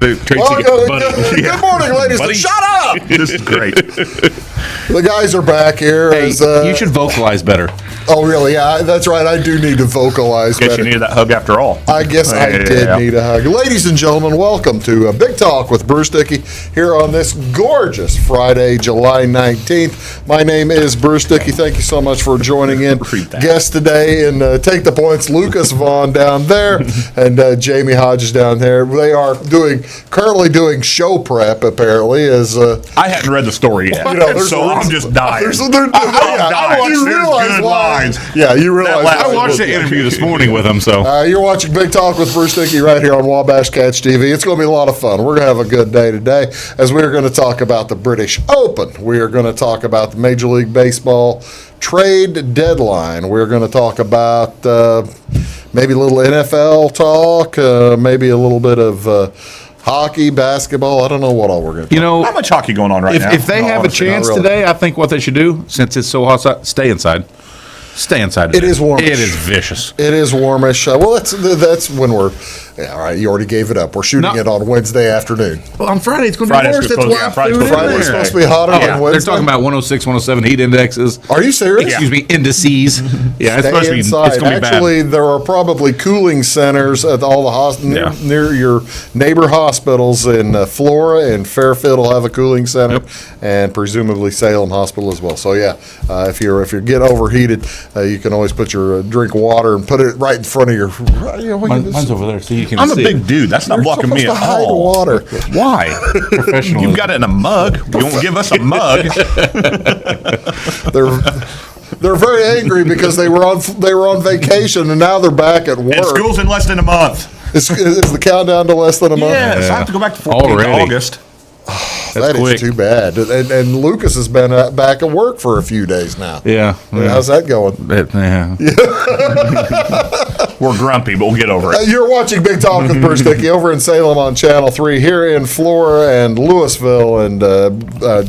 Good morning, ladies. Buddy. Shut up! This is great. The guys are back here. Hey, you should vocalize better. Oh, really? Yeah, that's right. I do need to vocalize Guess better. you needed that hug after all. I guess I did need a hug. Ladies and gentlemen, welcome to a Big Talk with Bruce Dickey here on this gorgeous Friday, July 19th. My name is Bruce Dickey. Thank you so much for joining in. Guest today and Take the Points, Lucas Vaughn down there and Jamie Hodges down there. They are currently doing show prep, apparently. As I hadn't read the story yet, so I'm just dying. You realize. I watched the interview this morning with him, so. You're watching Big Talk with Bruce Dickey right here on Wabash Catch TV. It's going to be a lot of fun. We're going to have a good day today as we're going to talk about the British Open. We are going to talk about the Major League Baseball trade deadline. We're going to talk about maybe a little NFL talk, maybe a little bit of hockey, basketball. I don't know what all we're going to talk. How much hockey going on right now? If they have a chance today, I think what they should do, since it's so hot, stay inside. Stay inside today. It is warmish. It is vicious. It is warmish. Well, that's when we're. Yeah, all right, you already gave it up. We're shooting it on Wednesday afternoon. Well, on Friday it's going to be worse. It's Friday's supposed to be hotter than Wednesday. They're talking about 106, 107 heat indexes. Are you serious? Excuse me, indices. Yeah, it's supposed to be. It's going to be bad. Actually, there are probably cooling centers at all the near your neighbor hospitals in Flora and Fairfield will have a cooling center, and presumably Salem Hospital as well. So if you get overheated, you can always put your drink water and put it right in front of your. Mine's over there, so you can. I'm a big dude. That's not blocking me at all. Water. Why? Professional. You've got it in a mug. You won't give us a mug. They're very angry because they were on vacation and now they're back at work. And school's in less than a month. Is the countdown to less than a month? Yes, I have to go back to 14th August. That is too bad. And Lucas has been back at work for a few days now. Yeah. How's that going? We're grumpy, but we'll get over it. You're watching Big Talk with Bruce Dickey over in Salem on Channel 3, here in Flora and Louisville and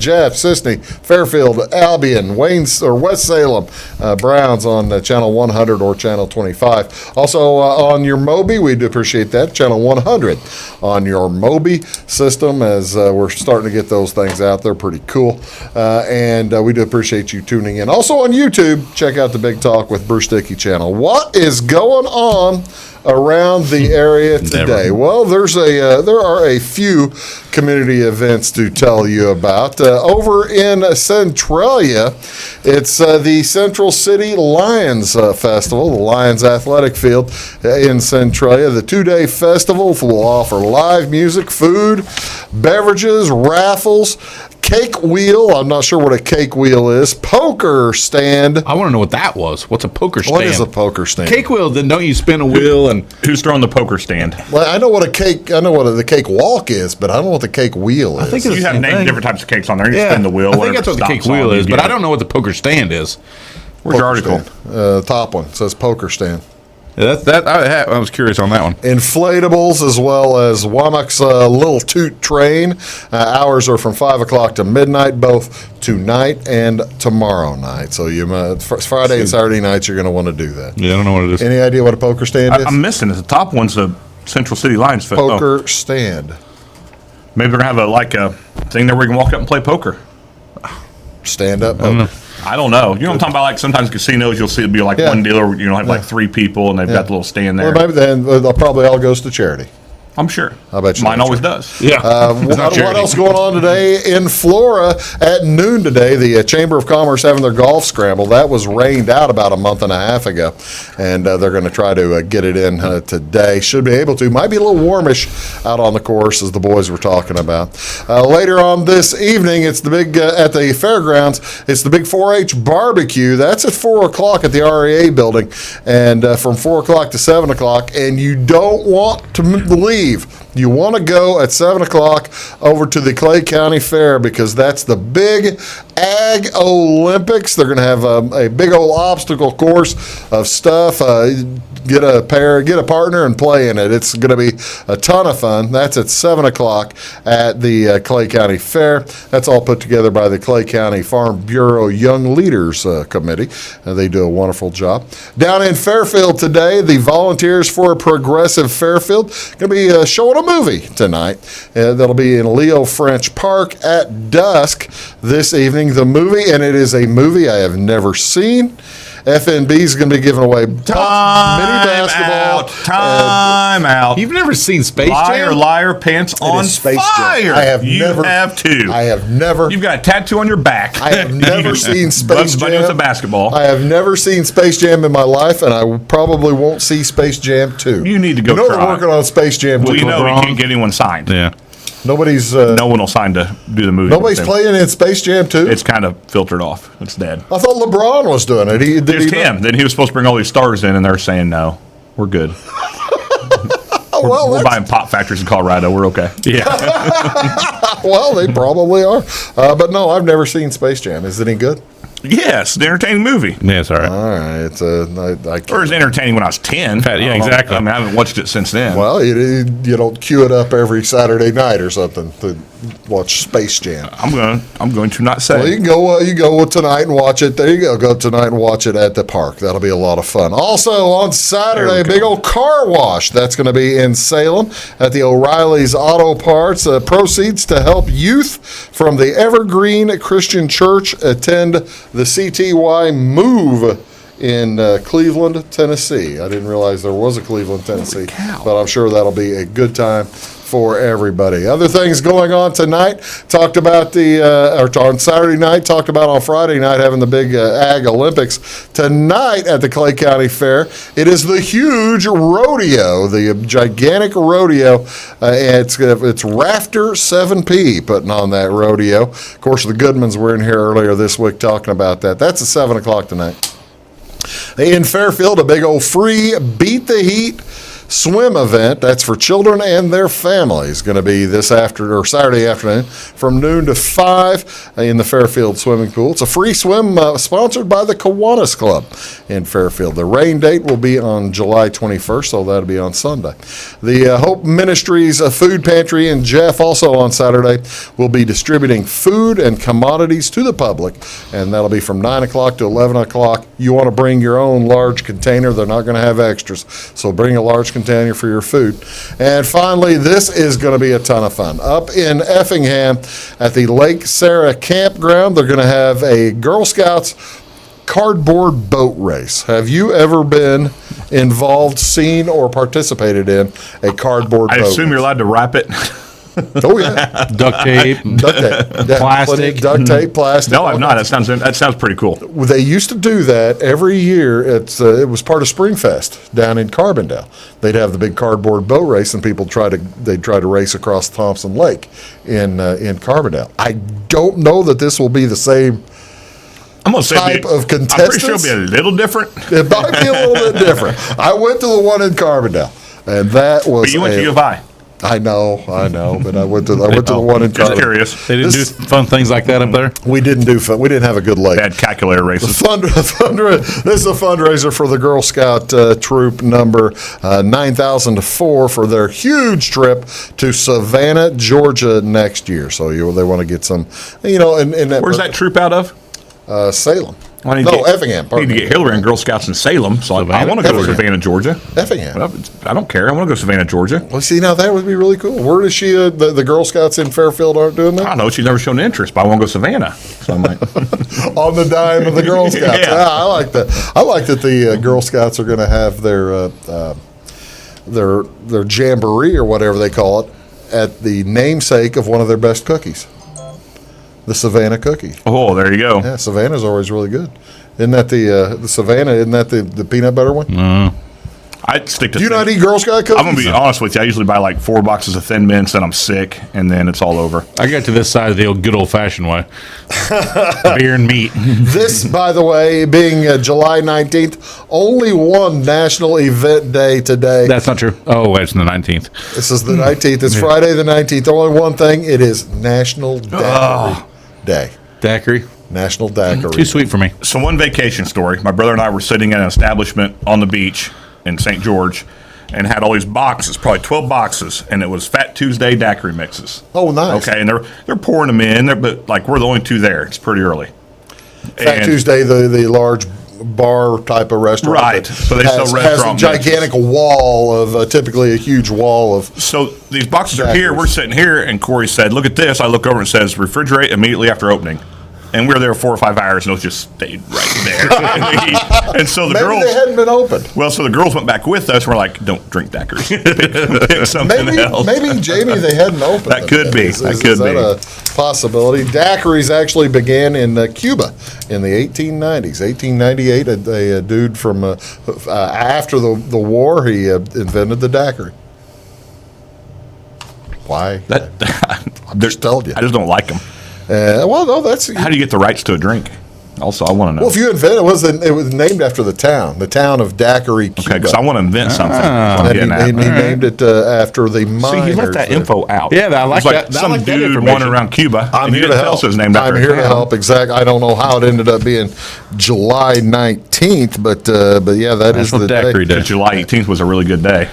Jeff, Sisney, Fairfield, Albion, Wayne or West Salem, Browns on Channel 100 or Channel 25. Also on your Moby, we'd appreciate that. Channel 100 on your Moby system as we're starting to get those things out. They're pretty cool. And we do appreciate you tuning in. Also on YouTube, check out the Big Talk with Bruce Dickey channel. What is going on around the area today? Well, there are a few community events to tell you about. Over in Centralia, it's the Central City Lions Festival, the Lions Athletic Field in Centralia. The 2-day festival will offer live music, food, beverages, raffles, cake wheel. I'm not sure what a cake wheel is. Poker stand. I want to know what that was. What's a poker stand? What is a poker stand? Cake wheel. Then don't you spin a wheel and who's throwing the poker stand? Well, I know what the cake walk is, but I don't know what the cake wheel is. I think you have named different types of cakes on there. You spin the wheel. I think that's what the cake wheel is, but I don't know what the poker stand is. Where's your article? Top one says poker stand. Yeah, I was curious on that one. Inflatables as well as Womack's Little Toot Train. Hours are from 5 o'clock to midnight, both tonight and tomorrow night. So Friday and Saturday nights, you're going to want to do that. Yeah, I don't know what it is. Any idea what a poker stand is? I'm missing it. The top one's the Central City Lions Festival. Poker stand. Maybe they're going to have a thing there where you can walk up and play poker. Stand up. I don't know. You know what I'm talking about? Like sometimes casinos, you'll see it'll be one dealer, have like 3 people and they've got the little stand there. Well, maybe then they'll probably all goes to charity. I'm sure. I bet you. Mine always does. Yeah. What else going on today in Flora? At noon today, the Chamber of Commerce having their golf scramble. That was rained out about a month and a half ago, and they're going to try to get it in today. Should be able to. Might be a little warmish out on the course, as the boys were talking about. Later on this evening, it's the big at the fairgrounds. It's the big 4-H barbecue. That's at 4 o'clock at the REA building, and from 4 o'clock to 7 o'clock. And you don't want to leave. You want to go at 7 o'clock over to the Clay County Fair because that's the big Ag Olympics. They're going to have a big old obstacle course of stuff. Get a partner, and play in it. It's going to be a ton of fun. That's at 7 o'clock at the Clay County Fair. That's all put together by the Clay County Farm Bureau Young Leaders Committee. They do a wonderful job. Down in Fairfield today, the Volunteers for Progressive Fairfield going to be showing a movie tonight. That'll be in Leo French Park at dusk this evening. The movie, and it is a movie I have never seen. FNB is going to be giving away mini basketball. Time out. You've never seen Space Liar, Jam? liar, pants on Space fire. Jam. I have you never. have too. I have never. You've got a tattoo on your back. I have never seen Space Bugs Bunny Jam. with a basketball. I have never seen Space Jam in my life, and I probably won't see Space Jam 2. You need to go You know try. they're working on Space Jam 2. We know LeBron. we can't get anyone signed. Yeah. Nobody's. No one will sign to do the movie. Nobody's with them. playing in Space Jam 2. It's kind of filtered off. It's dead. I thought LeBron was doing it. Just him. Then he was supposed to bring all these stars in, and they're saying no. We're good. Well, We're buying pop factories in Colorado. We're okay. Yeah. well, they probably are. But no, I've never seen Space Jam. Is it any good? Yes, the entertaining movie. Yeah, it's all right. All right. It's I can't. Or it was entertaining when I was 10. Yeah, exactly. I mean, I haven't watched it since then. Well, you don't queue it up every Saturday night or something to watch Space Jam. I'm going to not say. Well, you can go. You go tonight and watch it. There you go. Go tonight and watch it at the park. That'll be a lot of fun. Also on Saturday, a big old car wash. That's going to be in Salem at the O'Reilly's Auto Parts. Proceeds to help youth from the Evergreen Christian Church attend the CTY Move in Cleveland, Tennessee. I didn't realize there was a Cleveland, Tennessee, but I'm sure that'll be a good time for everybody. Other things going on tonight, talked about on Saturday night, talked about on Friday night having the big Ag Olympics. Tonight at the Clay County Fair, it is the huge rodeo, the gigantic rodeo. It's Rafter 7P putting on that rodeo. Of course, the Goodmans were in here earlier this week talking about that. That's at 7 o'clock tonight. In Fairfield, a big old free Beat the Heat swim event. That's for children and their families. Going to be Saturday afternoon from noon to 5 in the Fairfield swimming pool. It's a free swim sponsored by the Kiwanis Club in Fairfield. The rain date will be on July 21st, so that'll be on Sunday. The Hope Ministries Food Pantry in Jeff also on Saturday will be distributing food and commodities to the public, and that'll be from 9 o'clock to 11 o'clock. You want to bring your own large container. They're not going to have extras, so bring a large container for your food. And finally, this is going to be a ton of fun. Up in Effingham at the Lake Sarah Campground, they're going to have a Girl Scouts cardboard boat race. Have you ever been involved, seen, or participated in a cardboard boat I assume race? you're allowed to wrap it. Oh, yeah. Duct tape. Duct tape. Yeah, Plastic. Duct tape, plastic. No, I've not. That sounds pretty cool. They used to do that every year. It was part of Springfest down in Carbondale. They'd have the big cardboard boat race, and people they'd try to race across Thompson Lake in Carbondale. I don't know that this will be the same I'm going to say type of I'm pretty contestants. sure it'll be a little different. It might be a little bit different. I went to the one in Carbondale, and that was. But you went to U of I. I know, but I went to the one in Just Carbondale. curious. They didn't do fun things like that up there? We didn't do fun. We didn't have a good lake. Bad calculator races. This is a fundraiser for the Girl Scout troop number 9,004 for their huge trip to Savannah, Georgia next year. So they want to get some, Where's that troop out of? Salem. Well, Effingham. I need to get Hillary and Girl Scouts in Salem, so I want to go to Savannah, Georgia. Effingham. Well, I don't care. I want to go to Savannah, Georgia. Well, see, now that would be really cool. Where does she, the Girl Scouts in Fairfield aren't doing I that? don't know. She's never shown interest, but I want to go to Savannah. So I'm like, On the dime of the Girl Scouts. Yeah. I like that. I like that the Girl Scouts are going to have their jamboree or whatever they call it at the namesake of one of their best cookies. The Savannah cookie. oh, there you go. Yeah, Savannah's always really good. Isn't that the Savannah? Isn't that the peanut butter one? I'd stick to. Do you not eat Girl Scout cookies? I'm gonna be honest with you. I usually buy like 4 boxes of Thin Mints, and I'm sick, and then it's all over. I got to this side of the old good old-fashioned way. Beer and meat. This, by the way, being July 19th, only one national event day today. That's not true. Oh, it's the 19th. This is the 19th. It's Friday the 19th. Only one thing. It is National Daiquiri Day. Daiquiri. National Daiquiri. Too sweet for me. So one vacation story. My brother and I were sitting in an establishment on the beach in St. George, and had all these boxes, probably 12 boxes, and it was Fat Tuesday daiquiri mixes. Oh, nice. Okay, and they're pouring them in, but like we're the only two there. It's pretty early. Fat And- Tuesday, the large bar type of restaurant. Right. So they sell has a restaurant gigantic wall of typically a huge wall of. So these boxes are here. Daiquiris. We're sitting here, and Corey said, "Look at this." I look over and it says, "Refrigerate immediately after opening." And we were there 4 or 5 hours, and it was just stayed right there. And so the Maybe girls they hadn't been opened. Well, so the girls went back with us. We're like, "Don't drink daiquiris. Pick something else." Maybe Jamie, they hadn't opened. That them could yet. be. Is That could that be. a possibility? Daiquiris actually began in Cuba in the 1890s. 1898, a dude from after the war, he invented the daiquiri. Why? I'm just telling you. I just don't like them. Well, no, that's. How do you get the rights to a drink? Also, I want to know. Well, if you invent it, was named after the town of Daiquiri, Cuba. Okay, because I want to invent something. And he named it after the See, miners. he left that there. info out. Yeah, I like It's like that. I some like that dude information. wandering around Cuba. I'm and he here to didn't tell help. us it was named after I'm a here to town. help. Exactly. I don't know how it ended up being July 19th, but yeah, that is National the Daiquiri day. Day. July 18th was a really good day.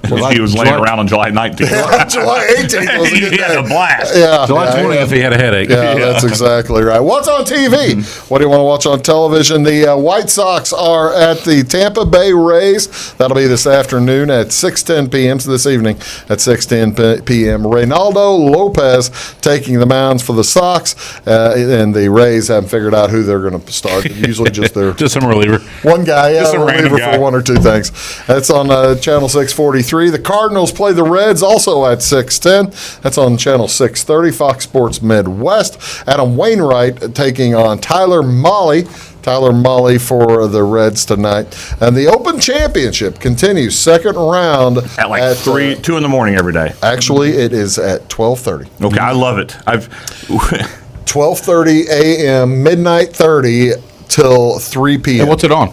He was laying around on July 19th. July 18th was a good He had day. a blast. Yeah, July 20th, he had a headache. Yeah, that's exactly right. What's on TV? What do you want to watch on television? The White Sox are at the Tampa Bay Rays. That'll be this afternoon at 6:10 p.m. So this evening at 6:10 p.m. Reynaldo Lopez taking the mounds for the Sox, and the Rays haven't figured out who they're going to start. Usually just their Just some reliever. one guy, Just a random reliever guy. for one or two things. That's on channel 643. The Cardinals play the Reds also at 6:10. That's on channel 630. Fox Sports Midwest. Adam Wainwright taking on Tyler Molly. Tyler Molly for the Reds tonight. And the Open Championship continues. Second round At like 2 in the morning every day. Actually, it is at 12:30. Okay, I love it. 12:30 a.m., midnight 30 till 3 p.m. And what's it on?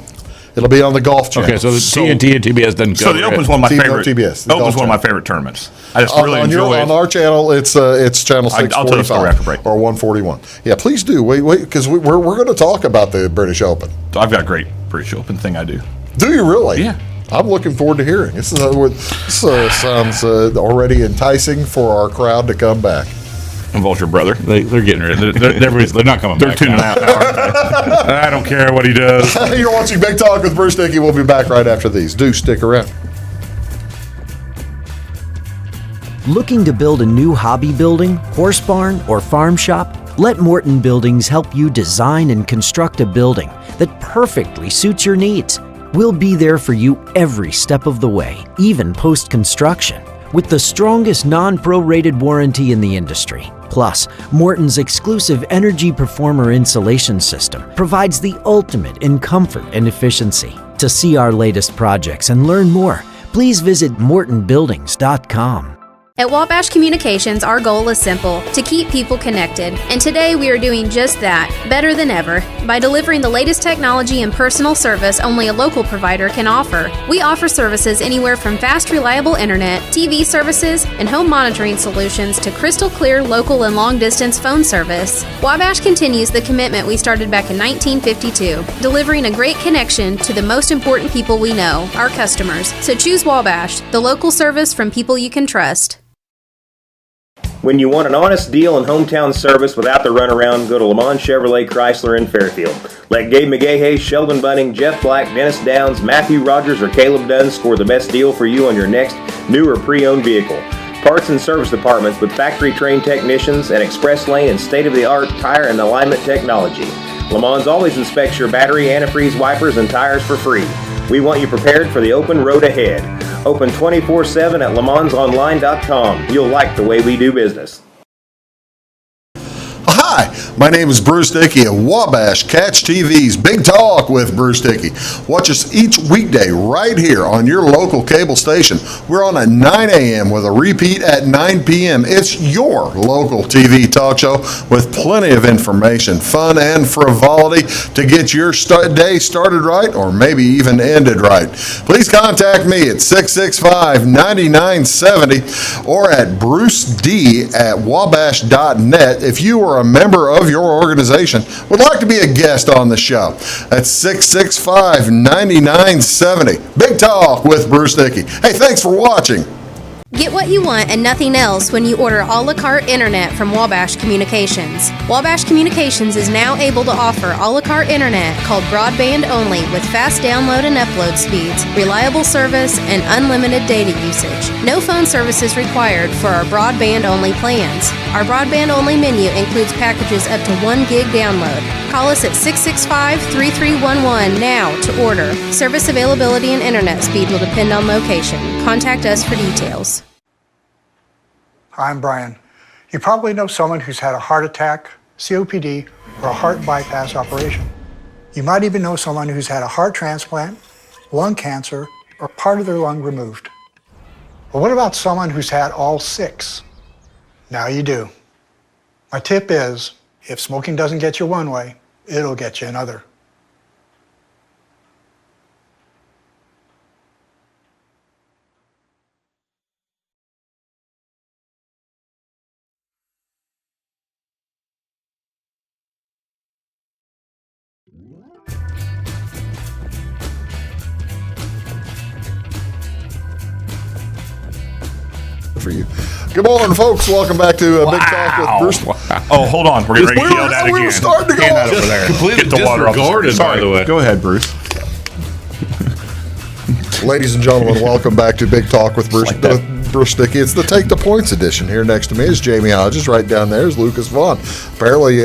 It'll be on the Golf Channel. Okay, so the TNT and TBS doesn't So cover the it. Open's one of my TBS, favorite. TBS, the Open's Golf one of my favorite tournaments. I just really enjoy it. On our channel, it's channel I'll tell the story 645 after break. or 141. Yeah, please do. Wait, because we're going to talk about the British Open. I've got a great British Open thing I do. Do you really? Yeah. I'm looking forward to hearing. This sounds already enticing for our crowd to come back. Involves your brother. They're getting rid of it. They're not coming They're back. tuning out now, aren't they? I don't care what he does. You're watching Big Talk with Bruce Dickey. We'll be back right after these. Do stick around. Looking to build a new hobby building, horse barn, or farm shop? Let Morton Buildings help you design and construct a building that perfectly suits your needs. We'll be there for you every step of the way, even post-construction, with the strongest non-prorated warranty in the industry. Plus, Morton's exclusive Energy Performer insulation system provides the ultimate in comfort and efficiency. To see our latest projects and learn more, please visit mortonbuildings.com. At Wabash Communications, our goal is simple: to keep people connected. And today we are doing just that, better than ever, by delivering the latest technology and personal service only a local provider can offer. We offer services anywhere from fast, reliable internet, TV services, and home monitoring solutions to crystal clear local and long-distance phone service. Wabash continues the commitment we started back in 1952, delivering a great connection to the most important people we know, our customers. So choose Wabash, the local service from people you can trust. When you want an honest deal and hometown service without the runaround, go to Le Mans Chevrolet Chrysler in Fairfield. Let Gabe McGahey, Sheldon Bunning, Jeff Black, Dennis Downs, Matthew Rogers, or Caleb Dunn score the best deal for you on your next new or pre-owned vehicle. Parts and service departments with factory-trained technicians and express lane and state-of-the-art tire and alignment technology. Le Mans always inspects your battery, antifreeze, wipers, and tires for free. We want you prepared for the open road ahead. Open 24/7 at lemansonline.com. You'll like the way we do business. Hi, my name is Bruce Dickey of Wabash Catch TV's Big Talk with Bruce Dickey. Watch us each weekday right here on your local cable station. We're on at 9 a.m. with a repeat at 9 p.m. It's your local TV talk show with plenty of information, fun, and frivolity to get your day started right or maybe even ended right. Please contact me at 665-9970 or at bruced@wabash.net if you are a member of your organization would like to be a guest on the show. That's 665-9970. Big Talk with Bruce Dickey. Hey, thanks for watching. Get what you want and nothing else when you order a la carte internet from Wabash Communications. Wabash Communications is now able to offer a la carte internet called broadband only with fast download and upload speeds, reliable service, and unlimited data usage. No phone service is required for our broadband only plans. Our broadband only menu includes packages up to 1 gig download. Call us at 665-3311 now to order. Service availability and internet speed will depend on location. Contact us for details. Hi, I'm Brian. You probably know someone who's had a heart attack, COPD, or a heart bypass operation. You might even know someone who's had a heart transplant, lung cancer, or part of their lung removed. But what about someone who's had all 6? Now you do. My tip is, if smoking doesn't get you one way, it'll get you another. For you. Good morning, folks. Welcome back to Big Talk with Bruce. Oh, hold on. We're getting ready to yell that again. We were starting to go Hand off. that over there. Completely Get the water off the disregarded, screen. by the way. Go ahead, Bruce. Ladies and gentlemen, welcome back to Big Talk with Bruce, Bruce Dickey. It's the Take the Points edition. Here next to me is Jamie Hodges. Right down there is Lucas Vaughn. Apparently,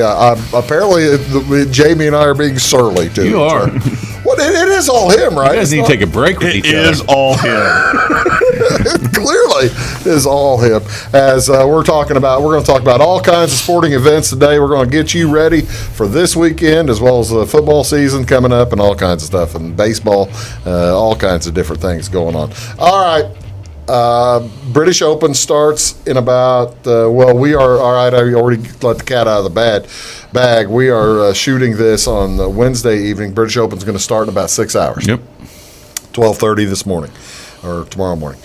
Jamie and I are being surly, too. You are. Well, it is all him, right? You guys need to take a break with It each is other. all him. It clearly is all him. As we're going to talk about all kinds of sporting events today. We're going to get you ready for this weekend, as well as the football season coming up and all kinds of stuff, and baseball, all kinds of different things going on. All right. British Open starts in about, we are, all right, I already let the cat out of the bag. We are shooting this on Wednesday evening. British Open's going to start in about 6 hours. Yep. 12:30 this morning, or tomorrow morning,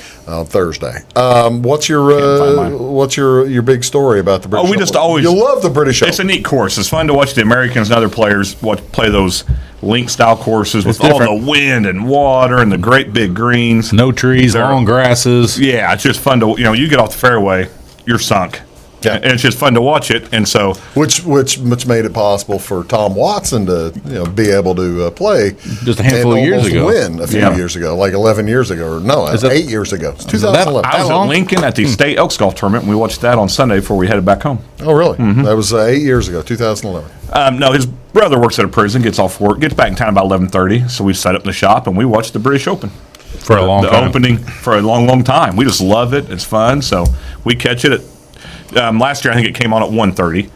Thursday. What's your big story about the British Open? We just always... You love the British Open. It's a neat course. It's fun to watch the Americans and other players play those link-style courses with all the wind and water and the great big greens. No trees, long grasses. Yeah, it's just fun to, you get off the fairway, you're sunk. Yeah. And it's just fun to watch it, and so which made it possible for Tom Watson to be able to play just a handful of years ago, win a few years ago, like 11 years ago, or no, 8 years ago. It's 2011. I was at Lincoln at the State Elks Golf Tournament, and we watched that on Sunday before we headed back home. Oh, really? Mm-hmm. That was 8 years ago, 2011. No, his brother works at a prison, gets off work, gets back in town about 11:30, so we set up the shop and we watched the British Open for a long time. The opening for a long time. We just love it. It's fun, so we catch it at. Last year, I think it came on at 1:30,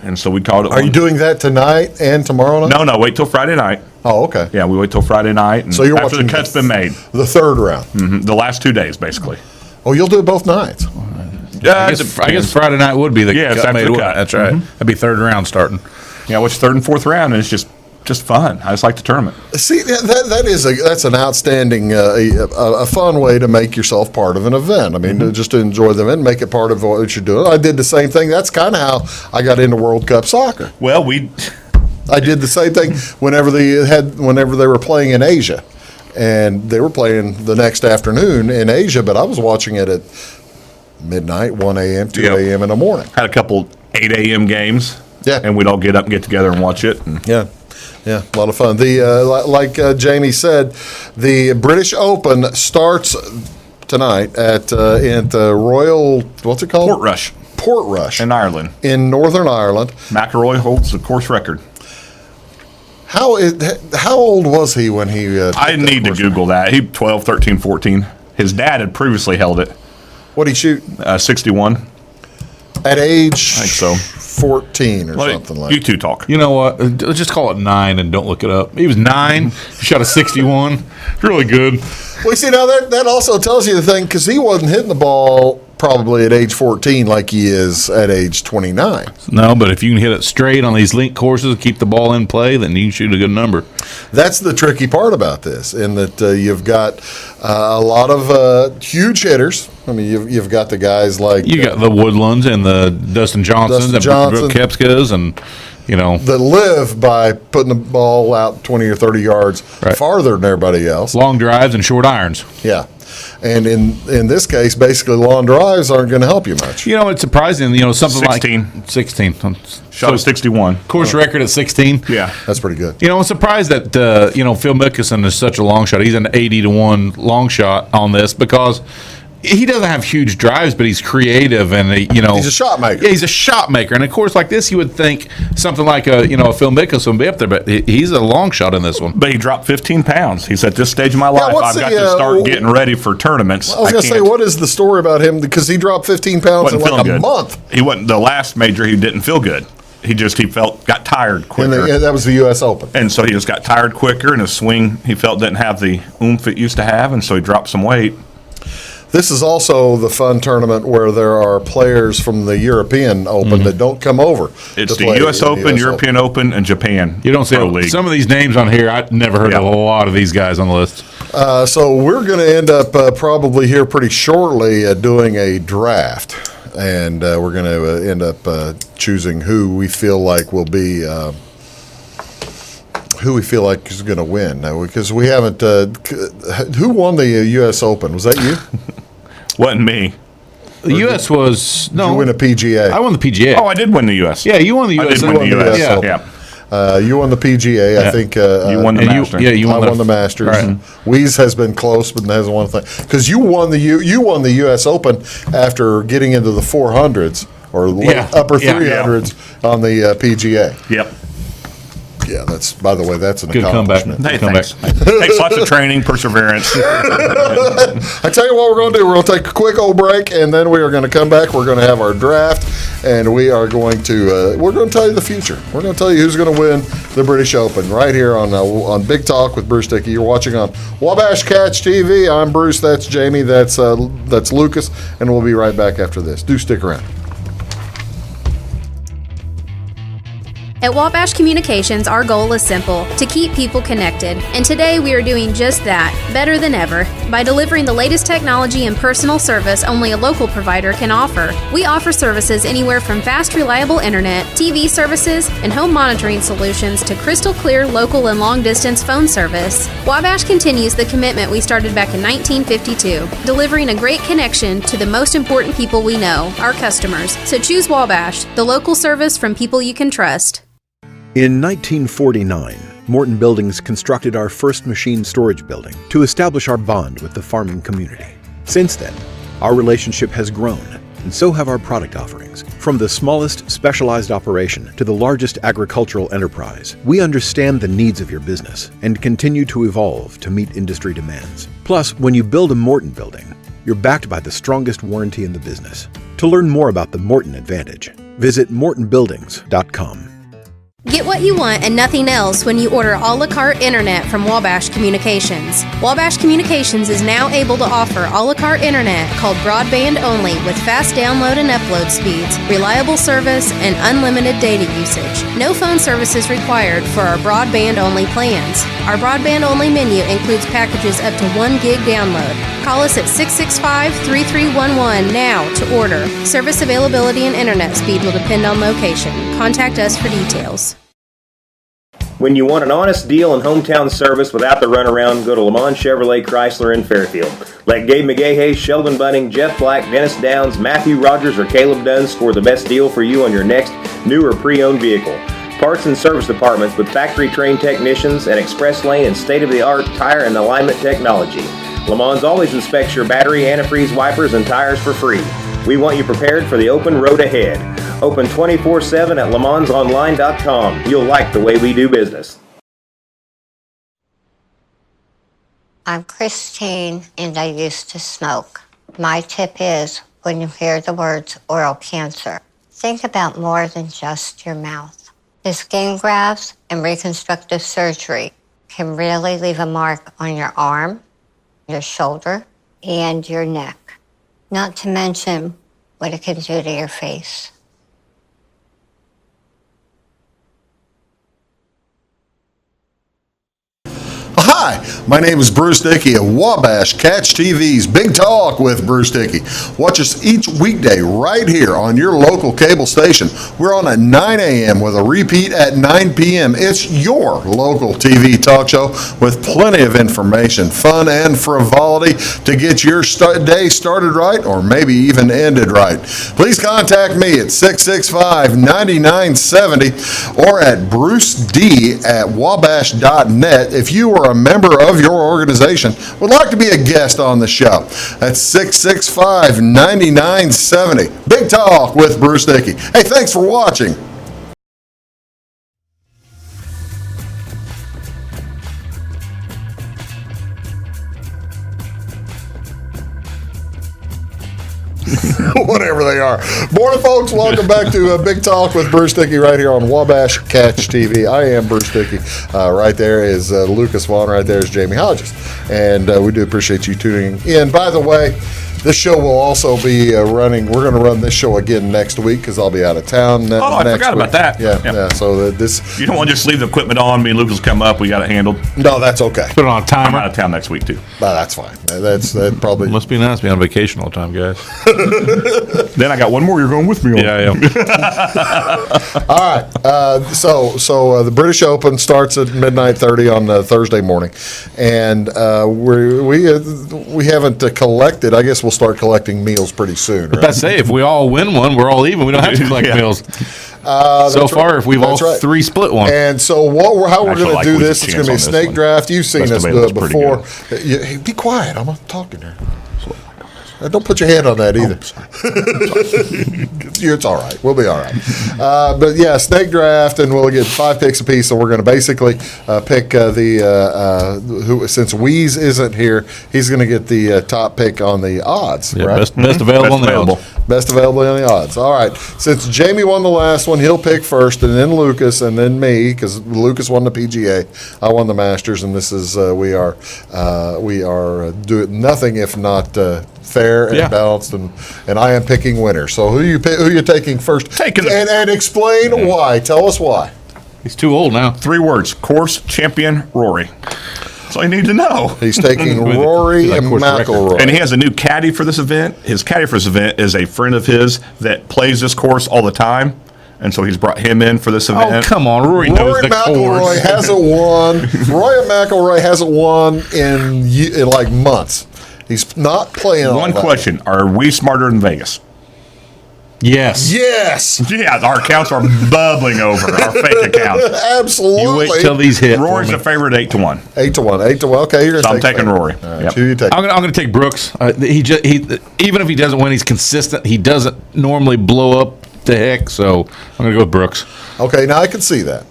and so we called it. Are you doing that tonight and tomorrow night? No, wait till Friday night. Oh, okay. Yeah, we wait till Friday night. And so you're after watching the cut's been made. The third round. Mm-hmm. The last 2 days, basically. Oh, you'll do it both nights. I guess Friday night would be the cut made. That's right. Mm-hmm. That'd be third round starting. Yeah, which third and fourth round, and it's just fun. I just like the tournament. See, that's an outstanding, a fun way to make yourself part of an event. I mean, just to enjoy the event, make it part of what you're doing. I did the same thing. That's kind of how I got into World Cup soccer. Well, I did the same thing whenever they were playing in Asia, and they were playing the next afternoon in Asia, but I was watching it at midnight, 1 a.m., 2 a.m. in the morning. Had a couple 8 a.m. games. Yeah, and we'd all get up and get together and watch it. Yeah, a lot of fun. Like Jamie said, the British Open starts tonight at Royal. What's it called? Portrush in Ireland, in Northern Ireland. McIlroy holds the course record. How old was he when he? I need to Google that. He 12, 13, 14. His dad had previously held it. What did he shoot? 61. At age, I think so. 14 or something like that. You two talk. You know what? Let's just call it 9 and don't look it up. He was 9. He shot a 61. Really good. Well, see, now that also tells you the thing, because he wasn't hitting the ball probably at age 14 like he is at age 29. No, but if you can hit it straight on these link courses, keep the ball in play, then you can shoot a good number. That's the tricky part about this, in that you've got a lot of huge hitters. I mean, you've got the guys like... You got the Woodlands and the Dustin Johnsons and Brooke Koepkas and, that live by putting the ball out 20 or 30 yards farther than everybody else. Long drives and short irons. Yeah. And in this case, basically, long drives aren't going to help you much. You know, it's surprising. You know, something 16. like 16. Shot at 61. Course record at 16. Yeah. That's pretty good. You know, I'm surprised that Phil Mickelson is such a long shot. He's an 80-1 long shot on this because he doesn't have huge drives, but he's creative and he's a shot maker. Yeah, he's a shot maker. And of course, like this, you would think something like a Phil Mickelson would be up there, but he's a long shot in this one. But he dropped 15 pounds. He said, "This stage of my life, I've got to start getting ready for tournaments." I was going to say, what is the story about him? Because he dropped 15 pounds in like a month. He wasn't the last major. He didn't feel good. He got tired quicker. And that was the U.S. Open. And so he just got tired quicker, and his swing, he felt, didn't have the oomph it used to have, and so he dropped some weight. This is also the fun tournament where there are players from the European Open that don't come over. It's the U.S. Open, European Open, and Japan. You don't see some of these names on here. I've never heard of a lot of these guys on the list. So we're going to end up probably here pretty shortly doing a draft. And we're going to end up choosing who we feel like will be who we feel like is going to win. Now, because we haven't who won the U.S. Open? Was that you? Wasn't me. The U.S. was Did you win a PGA? I won the PGA. Oh, I did win the U.S. Yeah, you won the U.S. I did win the U.S. Yeah. You won the PGA. I think you won the Masters. You won the Masters. Right. Weeze has been close, but hasn't won a thing. Because you won the U.S. Open after getting into the 400s or upper 300s on the PGA. Yep. Yeah, by the way, that's an good accomplishment. Comeback. Hey, thanks. Takes lots of training, perseverance. I tell you what we're going to do. We're going to take a quick old break, and then we are going to come back. We're going to have our draft, and we are going to tell you the future. We're going to tell you who's going to win the British Open right here on Big Talk with Bruce Dickey. You're watching on Wabash Catch TV. I'm Bruce. That's Jamie. That's Lucas, and we'll be right back after this. Do stick around. At Wabash Communications, our goal is simple: to keep people connected. And today we are doing just that, better than ever, by delivering the latest technology and personal service only a local provider can offer. We offer services anywhere from fast, reliable internet, TV services, and home monitoring solutions to crystal clear local and long-distance phone service. Wabash continues the commitment we started back in 1952, delivering a great connection to the most important people we know, our customers. So choose Wabash, the local service from people you can trust. In 1949, Morton Buildings constructed our first machine storage building to establish our bond with the farming community. Since then, our relationship has grown, and so have our product offerings. From the smallest specialized operation to the largest agricultural enterprise, we understand the needs of your business and continue to evolve to meet industry demands. Plus, when you build a Morton building, you're backed by the strongest warranty in the business. To learn more about the Morton Advantage, visit mortonbuildings.com. Get what you want and nothing else when you order a la carte internet from Wabash Communications. Wabash Communications is now able to offer a la carte internet called broadband only with fast download and upload speeds, reliable service, and unlimited data usage. No phone services required for our broadband only plans. Our broadband only menu includes packages up to 1 gig download. Call us at 665-3311 now to order. Service availability and internet speed will depend on location. Contact us for details. When you want an honest deal and hometown service without the runaround, go to Lamont Chevrolet Chrysler in Fairfield. Let Gabe McGahey, Sheldon Bunning, Jeff Black, Dennis Downs, Matthew Rogers, or Caleb Dunn score the best deal for you on your next new or pre-owned vehicle. Parts and service departments with factory-trained technicians and express lane and state-of-the-art tire and alignment technology. Lamont always inspects your battery, antifreeze, wipers, and tires for free. We want you prepared for the open road ahead. Open 24/7 at LeMansOnline.com. You'll like the way we do business. I'm Christine, and I used to smoke. My tip is, when you hear the words oral cancer, think about more than just your mouth. The skin grafts and reconstructive surgery can really leave a mark on your arm, your shoulder, and your neck. Not to mention what it can do to your face. Hi, my name is Bruce Dickey of Wabash Catch TV's Big Talk with Bruce Dickey. Watch us each weekday right here on your local cable station. We're on at 9 a.m. with a repeat at 9 p.m. It's your local TV talk show with plenty of information, fun, and frivolity to get your day started right or maybe even ended right. Please contact me at 665-9970 or at bruced@wabash.net if you are a member of your organization would like to be a guest on the show. That's 665-9970. Big Talk with Bruce Dickey. Hey, thanks for watching. Whatever they are. Morning, folks. Welcome back to Big Talk with Bruce Dickey right here on Wabash Catch TV. I am Bruce Dickey. Right there is Lucas Vaughn. Right there is Jamie Hodges. And we do appreciate you tuning in. By the way, this show will also be running. We're going to run this show again next week because I'll be out of town. I forgot about that. Yeah. So this. You don't want to just leave the equipment on. Me and Lucas come up. We got it handled. No, that's okay. Put it on a timer. I'm out of town next week too. No, that's fine. That probably must be nice to be on vacation all the time, guys. Then I got one more. You're going with me on. Yeah. All right. So the British Open starts at midnight 30 on Thursday morning, and we haven't collected. I guess we'll start collecting meals pretty soon. Right? I say if we all win one, we're all even. We don't have to collect meals. So far, if we've all three split one. And so how we're going to do this? It's going to be a snake draft. You've seen us do it before. Be quiet. I'm talking here. Don't put your hand on that either. It's all right. We'll be all right. But yeah, snake draft, and we'll get 5 picks apiece. So we're going to basically pick who. Since Weeze isn't here, he's going to get the top pick on the odds. Yeah, right? best available on the odds. Best available on the odds. All right. Since Jamie won the last one, he'll pick first, and then Lucas, and then me, because Lucas won the PGA, I won the Masters, and this is we are doing nothing if not fair and balanced, and I am picking winners. So who you taking first? And explain why. Tell us why. He's too old now. 3 words: course champion Rory. That's all you need to know. He's taking Rory and McIlroy. And he has a new caddy for this event. His caddy for this event is a friend of his that plays this course all the time. And so he's brought him in for this event. Oh, come on. Rory knows the McIlroy course. hasn't won. Rory McIlroy hasn't won in like months. He's not playing. One question: are we smarter than Vegas? Yes. Yes. Yeah, our accounts are bubbling over. Our fake accounts. Absolutely. You wait till these hit. Rory's the favorite 8-1. 8-1. 8-1. Okay, you're so I'm taking Rory. Right, yep. Who you taking? I'm going to take Brooks. He even if he doesn't win, he's consistent. He doesn't normally blow up the heck. So I'm going to go with Brooks. Okay, now I can see that.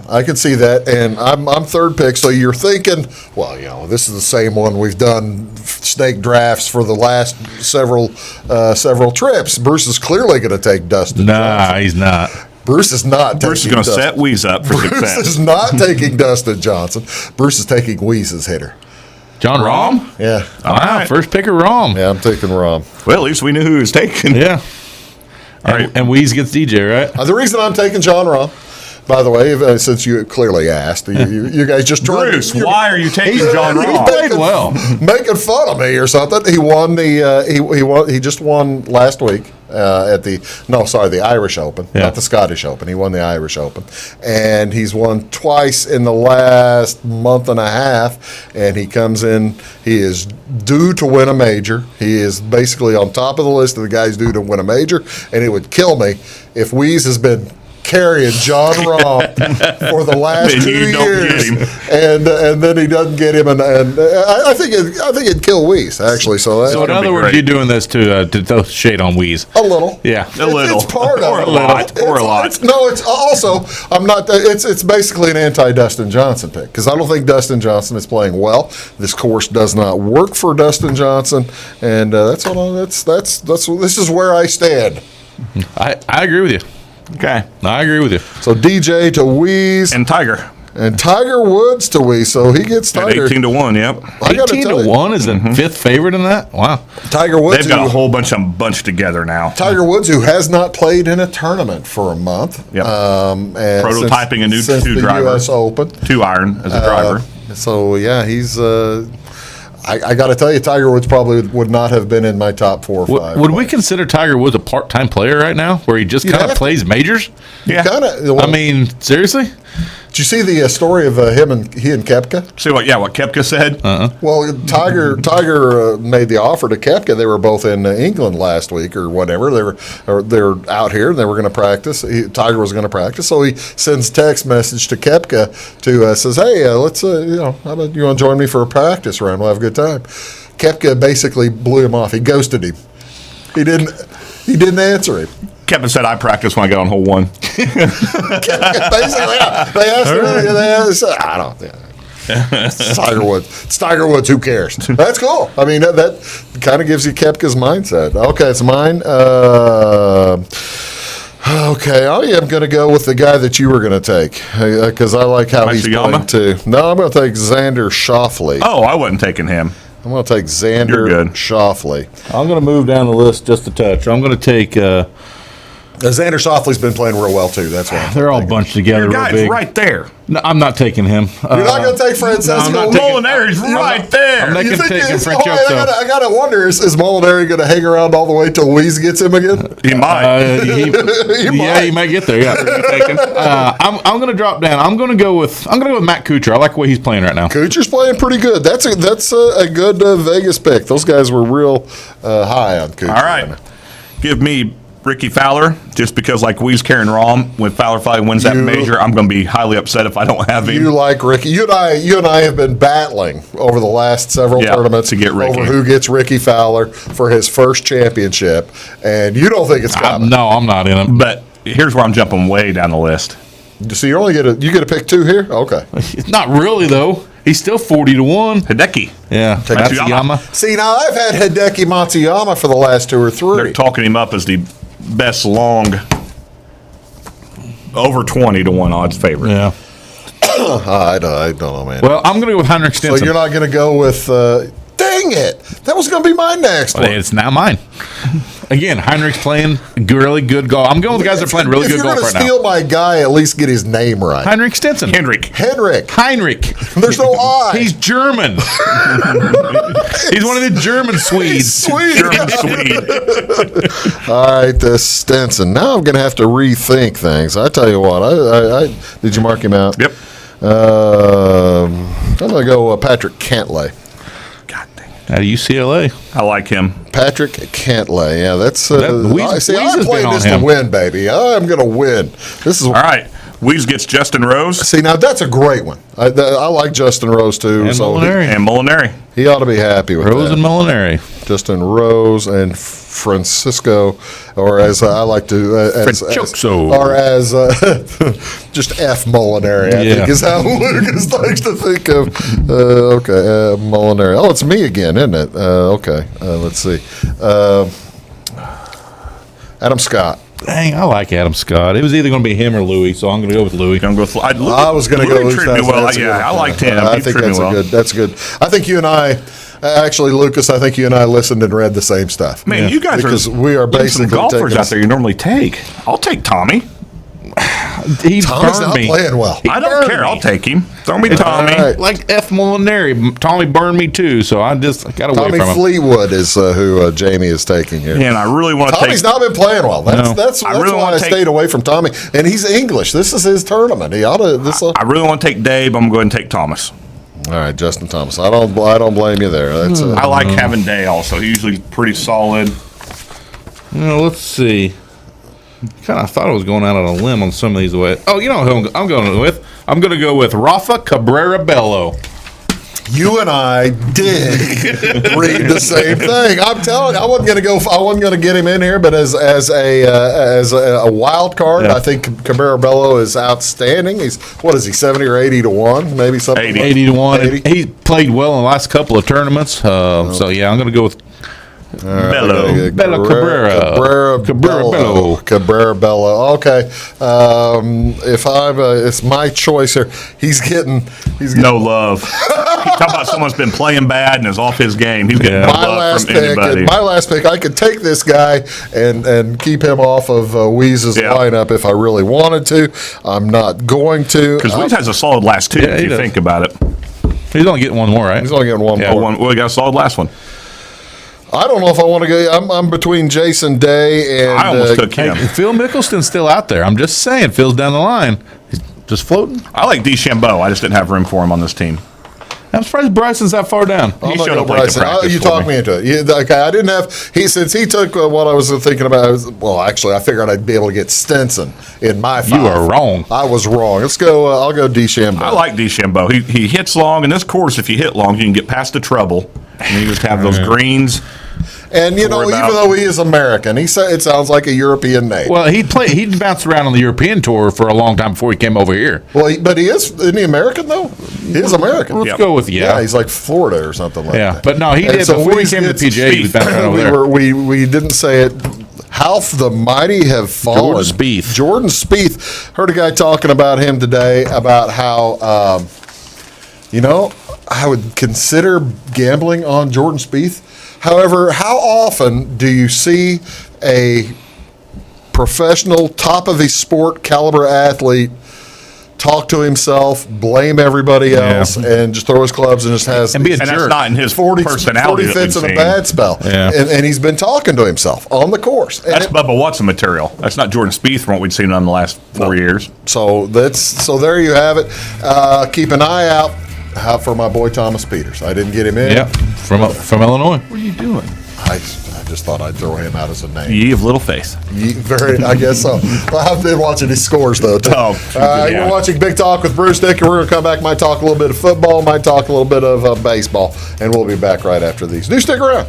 And I'm third pick. So you're thinking, well, this is the same one we've done snake drafts for the last several trips. Bruce is clearly going to take Dustin. Johnson. He's not. Bruce is not. Bruce is going to set Weeze up for success. Bruce is not taking Dustin Johnson. Bruce is taking Weeze's hitter. John Rahm? Yeah. All right. First picker Rahm. Yeah, I'm taking Rahm. Well, at least we knew who he was taking. Yeah. All right. And Weeze gets DJ, right? The reason I'm taking John Rahm, by the way, since you clearly asked, you guys just tried. Bruce, why are you taking John Rahm? He played well, making fun of me or something. He won he just won last week the Irish Open, not the Scottish Open. He won the Irish Open, and he's won twice in the last month and a half. And he comes in. He is due to win a major. He is basically on top of the list of the guys due to win a major. And it would kill me if Weeze has been carrying John Rahm for the last 2 years, and then he doesn't get him, and I think it'd kill Weeze actually. So in other words, you're doing this to throw shade on Weeze a little, yeah, a little, it's part of or it. a lot, or a lot. It's also I'm not. It's basically an anti-Dustin Johnson pick because I don't think Dustin Johnson is playing well. This course does not work for Dustin Johnson, and this is where I stand. I agree with you. Okay. I agree with you. So DJ to Weeze. And Tiger. And Tiger Woods to Weeze. So he gets Tiger. 18-1, yep. 18-1 is the fifth favorite in that? Wow. Tiger Woods. They've got a whole bunch together now. Tiger Woods, who has not played in a tournament for a month. Yep. And prototyping a new since the driver. U.S. Open. 2-iron as a driver. So yeah, he's. I got to tell you, Tiger Woods probably would not have been in my top 4 or 5. Would we consider Tiger Woods a part-time player right now, where he just kind of plays majors? Yeah. Kind of. I mean, seriously? Did you see the story of he and Koepka? See what Koepka said? Well, Tiger made the offer to Koepka. They were both in England last week or whatever. They're out here and they were going to practice. Tiger was going to practice, so he sends text message to Koepka to says, "Hey, let's how about you want to join me for a practice round? We'll have a good time." Koepka basically blew him off. He ghosted him. He didn't answer him. Kevin said, "I practice when I get on hole 1." Basically, yeah. They asked him. I don't. Yeah. It's Tiger Woods. It's Tiger Woods. Who cares? That's cool. I mean, that kind of gives you Koepka's mindset. Okay, it's mine. Okay, I am going to go with the guy that you were going to take because I like how he's playing too. No, I'm going to take Xander Schauffele. Oh, I wasn't taking him. I'm going to take Xander Schauffele. I'm going to move down the list just a touch. I'm going to take. Xander Schauffele's been playing real well too. That's why they're all bunched together. Your real guy's big. right there. No, I'm not taking him. You're not going to take Francesco. No, Molinari's right there. I'm not going to take him. I got to wonder: is Molinari going to hang around all the way till Weeze gets him again? He might. He might get there. Yeah, I'm going to drop down. I'm going to go with Matt Kuchar. I like the way he's playing right now. Kuchar's playing pretty good. That's a good Vegas pick. Those guys were real high on Kuchar. All right, give me Ricky Fowler, just because like Weeze carrying Rahm, when Fowler finally wins that major, I'm going to be highly upset if I don't have him. You like Ricky. You and I have been battling over the last several tournaments to get Ricky. over who gets Ricky Fowler for his first championship, and you don't think it's coming. No, I'm not in it. But here's where I'm jumping way down the list. So you only get a pick 2 here? Okay. Not really though. He's still 40-1. Hideki. Yeah. Matsuyama. See, now I've had Hideki Matsuyama for the last 2 or 3. They're talking him up as the best long over 20-1 odds favorite. Yeah. I don't know, man. Well, I'm going to go with Heinrich Stenson. So you're not going to go with dang it. That was going to be my next one. It's now mine. Again, Heinrich's playing really good golf. I'm going with the guys that are playing really good golf right now. If you're going to steal my guy, at least get his name right. Heinrich Stenson. Heinrich. There's no I. He's German. He's one of the German Swedes. German Swede. All right, this Stenson. Now I'm going to have to rethink things. I tell you what. I did you mark him out? Yep. I'm going to go Patrick Cantlay. Out of UCLA. I like him. Patrick Cantlay. Yeah, that's. Weeze I'm playing this to win, baby. I'm going to win. This is all right. Weeze gets Justin Rose. See, now that's a great one. I like Justin Rose too. And Molinari. He ought to be happy with Rose that. and Molinari. Justin Rose and Francisco, or as I like to, or as just F Molinari, I think is how Lucas likes to think of. Molinari. Oh, it's me again, isn't it? Let's see. Adam Scott. Dang, I like Adam Scott. It was either going to be him or Louis, so I'm going to go with Louis. I was going to go with Louis. I liked him. I think that's good. I think you and I. Actually, Lucas, I think you and I listened and read the same stuff. Man, you guys we are basically some golfers out there you normally take. I'll take Tommy. He's Tommy's not playing well. I don't care. I'll take him. Throw me Tommy. Right. Like F. Molinari. Tommy burned me too, so I just got away from him. Tommy Fleetwood is who Jamie is taking here. Yeah, and I really want to take. Tommy's not been playing well. That's why I stayed away from Tommy. And he's English. This is his tournament. He ought to. I really want to take Dave. I'm going to take Thomas. All right, Justin Thomas. I don't blame you there. That's I like having Day also. He's usually pretty solid. Let's see. Kind of thought I was going out on a limb on some of these ways. Oh, you know who I'm going with? I'm going to go with Rafa Cabrera Bello. You and I did read the same thing. I'm telling you, I wasn't going to get him in here, but as a wild card, I think Cabrera Bello is outstanding. He's 70 or 80-1, maybe something. 80-1. 80. He played well in the last couple of tournaments. So yeah, I'm going to go with Bello. Cabrera Bello. Okay. It's my choice here. He's getting no love. Talk about someone's been playing bad and is off his game. He's getting no love from anybody. My last pick, I could take this guy and keep him off of Weeze's lineup if I really wanted to. I'm not going to. Because Weeze has a solid last two if you think about it. He's only getting one more, right? He's only getting one Yeah, more. we got a solid last one. I don't know if I want to go. I'm between Jason Day and I almost took him. Hey, Phil Mickelston's still out there. I'm just saying, Phil's down the line. He's just floating. I like DeChambeau. I just didn't have room for him on this team. I'm surprised Bryson's that far down. I'm He gonna showed go up late to Bryson. practice You for talked me. me into it. Okay, I didn't have since he took what I was thinking about. Actually, I figured I'd be able to get Stinson in my five. You are wrong. I was wrong. Let's go. I'll go DeChambeau. I like DeChambeau. He hits long. In this course, if you hit long, you can get past the trouble. And you just have those greens. And even though he is American, it sounds like a European name. Well, he bounced around on the European tour for a long time before he came over here. Well, but isn't he American though? He is American. Let's go with Yeah, he's like Florida or something like that. But no, he And did so before we he came to the did PGA. He was bouncing around over there. We didn't say it. How the mighty have fallen. Jordan Spieth. Heard a guy talking about him today about how, I would consider gambling on Jordan Spieth. However, how often do you see a professional, top of his sport caliber athlete talk to himself, blame everybody else, and just throw his clubs and just has and be a And jerk? that's not in his 40 personality. that fits we've in a seen. bad spell. Yeah. And he's been talking to himself on the course. And That's Bubba Watson material. That's not Jordan Spieth from what we've seen in the last 4 years. So there you have it. Keep an eye out for my boy Thomas Peters. I didn't get him in. Yeah, from Illinois. What are you doing? I just thought I'd throw him out as a name. Ye of little faith. I guess so. Well, I've been watching his scores though. Too. You're watching Big Talk with Bruce Dickey. We're gonna come back. Might talk a little bit of football. Might talk a little bit of baseball, and we'll be back right after these. Do stick around.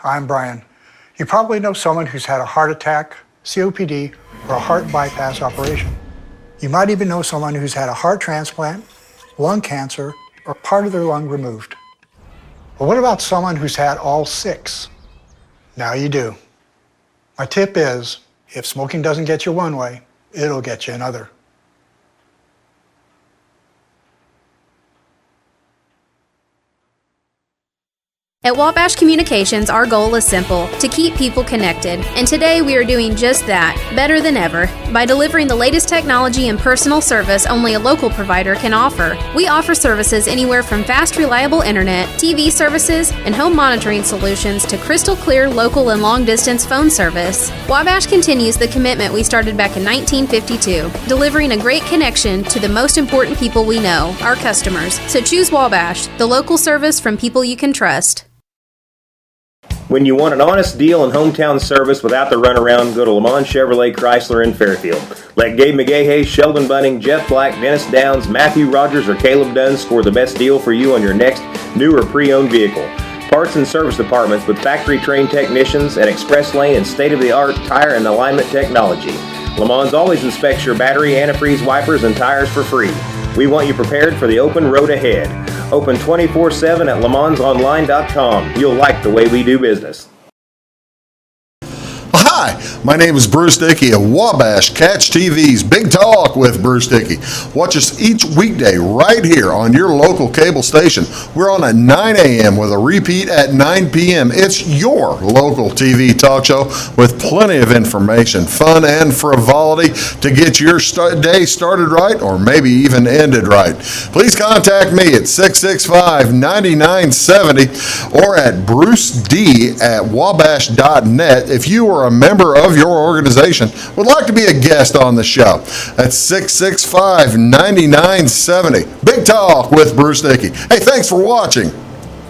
I'm Brian. You probably know someone who's had a heart attack, COPD, or a heart bypass operation. You might even know someone who's had a heart transplant, lung cancer, or part of their lung removed. But what about someone who's had all 6? Now you do. My tip is, if smoking doesn't get you one way, it'll get you another. At Wabash Communications, our goal is simple, to keep people connected. And today we are doing just that, better than ever, by delivering the latest technology and personal service only a local provider can offer. We offer services anywhere from fast, reliable internet, TV services, and home monitoring solutions to crystal clear local and long-distance phone service. Wabash continues the commitment we started back in 1952, delivering a great connection to the most important people we know, our customers. So choose Wabash, the local service from people you can trust. When you want an honest deal and hometown service without the runaround, go to Le Mans Chevrolet Chrysler in Fairfield. Let Gabe McGahey, Sheldon Bunning, Jeff Black, Dennis Downs, Matthew Rogers, or Caleb Dunn score the best deal for you on your next new or pre-owned vehicle. Parts and service departments with factory-trained technicians and express lane and state-of-the-art tire and alignment technology. Le Mans always inspects your battery, antifreeze, wipers, and tires for free. We want you prepared for the open road ahead. Open 24/7 at lemansonline.com. You'll like the way we do business. Hi, my name is Bruce Dickey of Wabash Catch TV's Big Talk with Bruce Dickey. Watch us each weekday right here on your local cable station. We're on at 9 a.m. with a repeat at 9 p.m. It's your local TV talk show with plenty of information, fun, and frivolity to get your day started right or maybe even ended right. Please contact me at 665-9970 or at bruced@wabash.net if you are a member of your organization would like to be a guest on the show. That's 665-9970. Big Talk with Bruce Dickey. Hey, thanks for watching.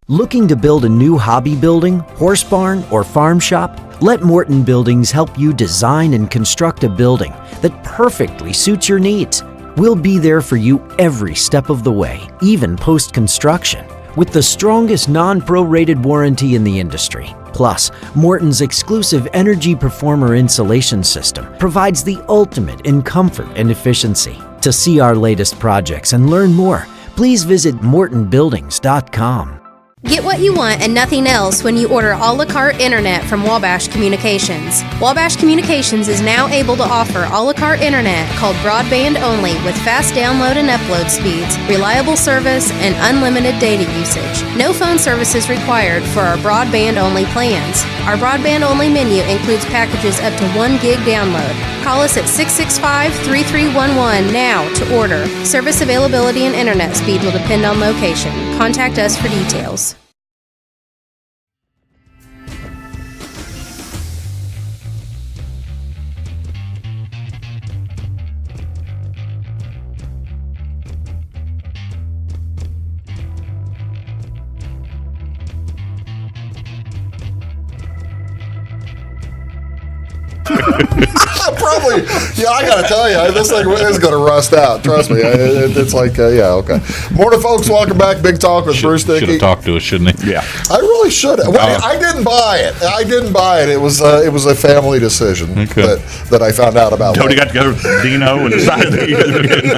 Looking to build a new hobby building, horse barn, or farm shop? Let Morton Buildings help you design and construct a building that perfectly suits your needs. We'll be there for you every step of the way, even post-construction, with the strongest non-prorated warranty in the industry. Plus, Morton's exclusive Energy Performer insulation system provides the ultimate in comfort and efficiency. To see our latest projects and learn more, please visit mortonbuildings.com. Get what you want and nothing else when you order a la carte internet from Wabash Communications. Wabash Communications is now able to offer a la carte internet called broadband only with fast download and upload speeds, reliable service, and unlimited data usage. No phone services required for our broadband only plans. Our broadband only menu includes packages up to 1 gig download. Call us at 665-3311 now to order. Service availability and internet speed will depend on location. Contact us for details. Probably, yeah. I gotta tell you, this thing is gonna rust out. Trust me. It's like, yeah, okay. Morning, folks. Welcome back. Big Talk with Bruce Dickey. Should have talked to us, shouldn't he? Yeah. I really should have. Well, I didn't buy it. It was a family decision that I found out about. Tony got together with Dino and decided that you guys were getting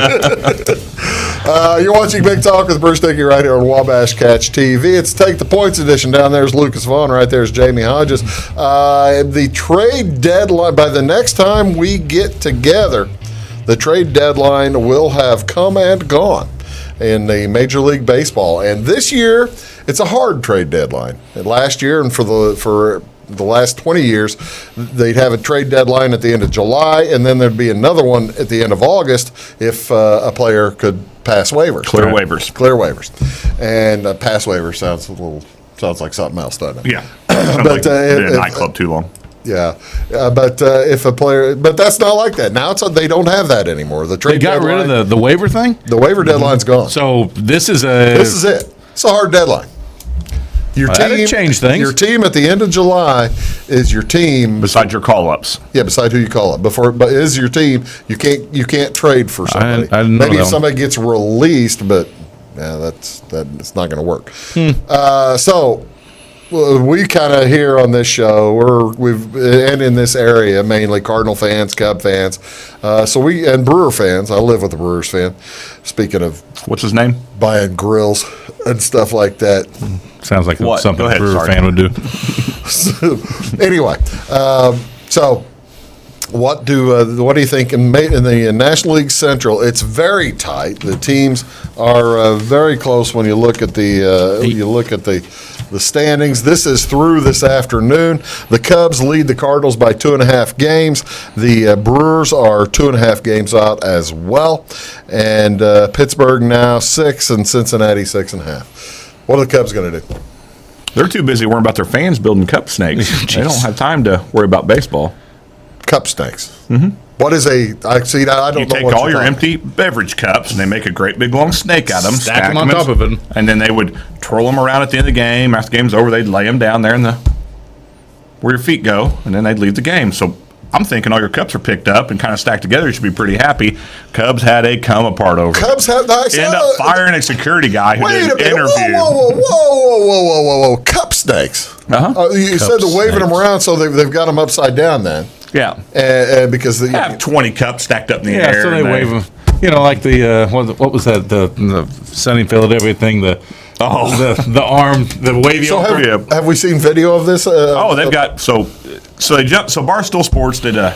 You're watching Big Talk with Bruce Dickey right here on Wabash Catch TV. It's Take the Points edition. Down there's Lucas Vaughn. Right there's Jamie Hodges. The trade deadline, by the next time we get together, the trade deadline will have come and gone in the Major League Baseball. And this year, it's a hard trade deadline. And last year and for the last 20 years, they'd have a trade deadline at the end of July, and then there'd be another one at the end of August if a player could pass waivers. Clear waivers. And pass waivers sounds like something else, doesn't it? Yeah. But been a nightclub too long. Yeah, but if a player, but that's not like that now. They don't have that anymore. The trade They got deadline, rid of the waiver thing? The waiver deadline's gone. So this is it. It's a hard deadline. Your team that'd change things. Your team at the end of July is your team. Besides your call-ups. Yeah, besides who you call up. But is your team. You can't trade for somebody. I didn't know Maybe if that somebody gets released, but yeah, it's not going to work. So. Well, we kind of here on this show, and in this area mainly Cardinal fans, Cub fans, and Brewer fans. I live with a Brewers fan. Speaking of, what's his name? Buying grills and stuff like that. Sounds like What? something Go ahead, a Brewer sorry. fan would do. Anyway, so what do you think in the National League Central? It's very tight. The teams are very close when you look at the standings. This is through this afternoon. The Cubs lead the Cardinals by 2.5 games. The Brewers are 2.5 games out as well, and Pittsburgh now 6 and Cincinnati 6.5. What are the Cubs going to do? They're too busy worrying about their fans building cup snakes. They don't have time to worry about baseball. Cup snakes. Mm-hmm. What is I don't know. You take all your empty beverage cups and they make a great big long snake out of them. Stack them on top of it. And then they would twirl them around at the end of the game. After the game's over, they'd lay them down there where your feet go, and then they'd leave the game. So I'm thinking all your cups are picked up and kind of stacked together. You should be pretty happy. Cubs had a come apart over it. End up firing a security guy who did an interview. Whoa. Cup snakes. Uh-huh. You said they're waving them around, so they've got them upside down then. Yeah. Because they have 20 cups stacked up in the air. Yeah, so they wave them. Like the what was that? The Sunny Philadelphia thing. The arm, the wavy. So have we seen video of this? They've got so they jumped. So Barstool Sports did a.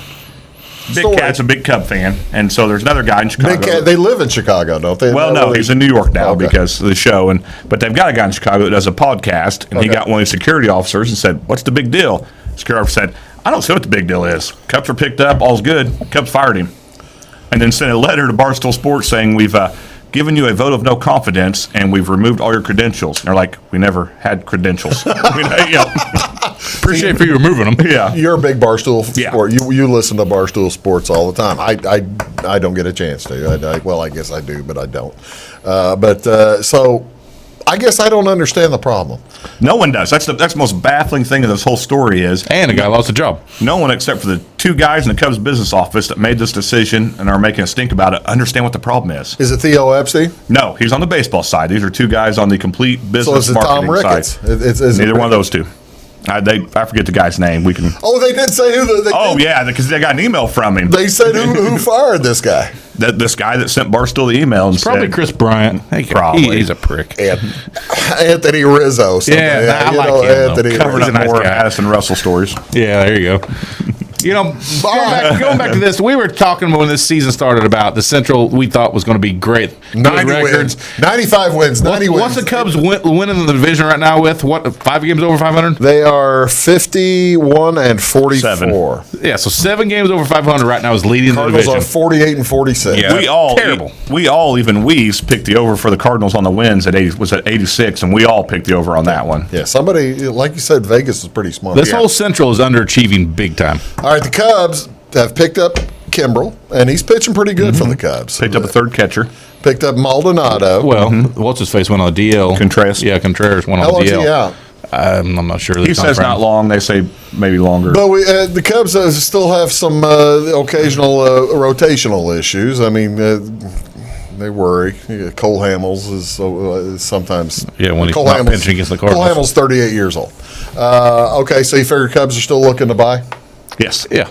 Big Cat's a big Cub fan, and so there's another guy in Chicago. Big Cat, they live in Chicago, don't they? Well, no, he's in New York now because of the show, but they've got a guy in Chicago that does a podcast, and he got one of the security officers and said, "What's the big deal?" Security officer said, "I don't see what the big deal is. Cubs were picked up, all's good. Cubs fired him," and then sent a letter to Barstool Sports saying, "We've given you a vote of no confidence, and we've removed all your credentials." And they're like, "We never had credentials." Appreciate for you removing them. Yeah, you're a big Barstool sport. You listen to Barstool Sports all the time. I don't get a chance to. I guess I do, but I don't. So I guess I don't understand the problem. No one does. That's the most baffling thing of this whole story is. And the guy lost a job. No one except for the two guys in the Cubs business office that made this decision and are making a stink about it understand what the problem is. Is it Theo Epstein? No, he's on the baseball side. These are two guys on the complete business marketing Tom Ricketts? Side. Neither one of those two. I forget the guy's name. We can. Oh, they did say who. Because they got an email from him. They said who fired this guy. This guy that sent Barstool the email and Probably said, Chris Bryant. Probably. He's a prick. Anthony Rizzo. I like him. Anthony covering up nice more guy. Addison Russell stories. Yeah, there you go. Going back to this, we were talking when this season started about the Central. We thought was going to be great. 90 wins, 95 wins, 90 wins. What's the Cubs winning the division right now with? What, 5 games over 500? They are 51 and 44. Yeah, so 7 games over 500 right now is leading Cardinals the division. are 48 and 46. Yeah, terrible. Even Weeze picked the over for the Cardinals on the wins at 86, and we all picked the over on that one. Yeah, somebody, like you said, Vegas is pretty smart. This whole Central is underachieving big time. All right, the Cubs have picked up Kimbrel, and he's pitching pretty good for the Cubs. Picked up a third catcher. Picked up Maldonado. Well, what's his face went on the DL. Contreras. Yeah, Contreras went How on the long's DL. he out? I'm not sure. He says not long. They say maybe longer. But the Cubs still have some occasional rotational issues. I mean, they worry. Cole Hamels is sometimes. Yeah, when he's Cole not pitching against the Cardinals. Cole Hamels, 38 years old. Okay, so you figure Cubs are still looking to buy? Yes. Yeah.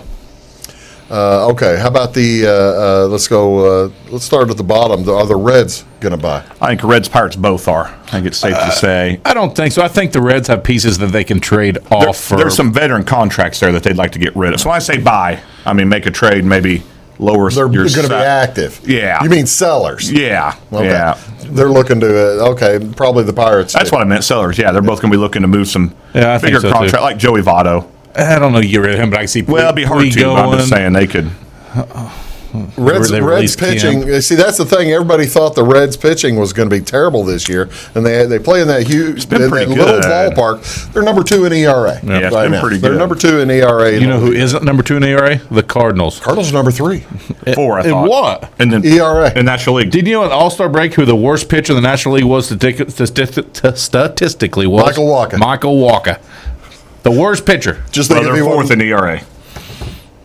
Okay, how about let's go, let's start at the bottom. Are the Reds going to buy? I think Reds Pirates both are. I think it's safe to say. I don't think so. I think the Reds have pieces that they can trade off. There's some veteran contracts there that they'd like to get rid of. So when I say buy, I mean make a trade, maybe lower. They're going to be active. Yeah. You mean sellers? Yeah. Okay. Yeah. They're looking to, probably the Pirates. That's what I meant, sellers. Yeah, they're both going to be looking to move some I think bigger so, contract, too. like Joey Votto. I don't know you get rid of him, but I can see. Well, it'd be hard to. But I'm just saying they could. Reds released pitching. See, that's the thing. Everybody thought the Reds pitching was going to be terrible this year, and they play in that huge, been pretty little good. ballpark. They're number 2 in ERA. Yeah, it's been now. pretty They're good. number 2 in ERA. You know who isn't number 2 in ERA? The Cardinals. Cardinals are number 3. 4, I In thought. what? And then ERA. in National League. Did you know at All-Star break who the worst pitcher in the National League was statistically was? Michael Wacha. Michael Wacha. The worst pitcher. Just Well, think they're if he fourth wasn't- in ERA.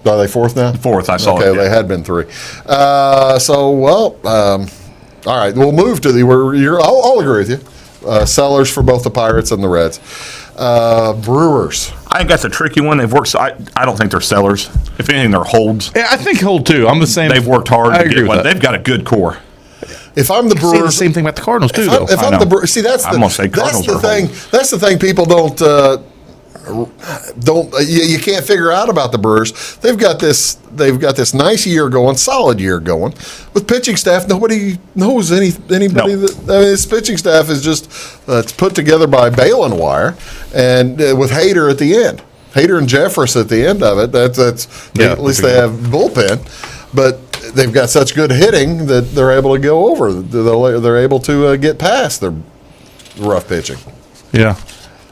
Are they 4th now? 4th, I saw Okay, it. they had been 3. All right, we'll move to I'll agree with you. Sellers for both the Pirates and the Reds. Brewers. I think that's a tricky one. They've worked. I don't think they're sellers. If anything, they're holds. Yeah, I think hold too. I'm the same. They've worked hard I to agree get with one. that. They've got a good core. If I'm the Say the Brewers, same thing about the Cardinals too, if though. I'm I the know. Brewers, see that's I'm gonna say Cardinals the are thing. holding. That's the thing. People you can't figure out about the Brewers. They've got this nice year going, solid year going with pitching staff. Nobody knows anybody. No. This pitching staff is just it's put together by bale and wire, and with Hader at the end, Hader and Jeffress at the end of it. At least they have bullpen, but they've got such good hitting that they're able to go over. They're able to get past their rough pitching. Yeah.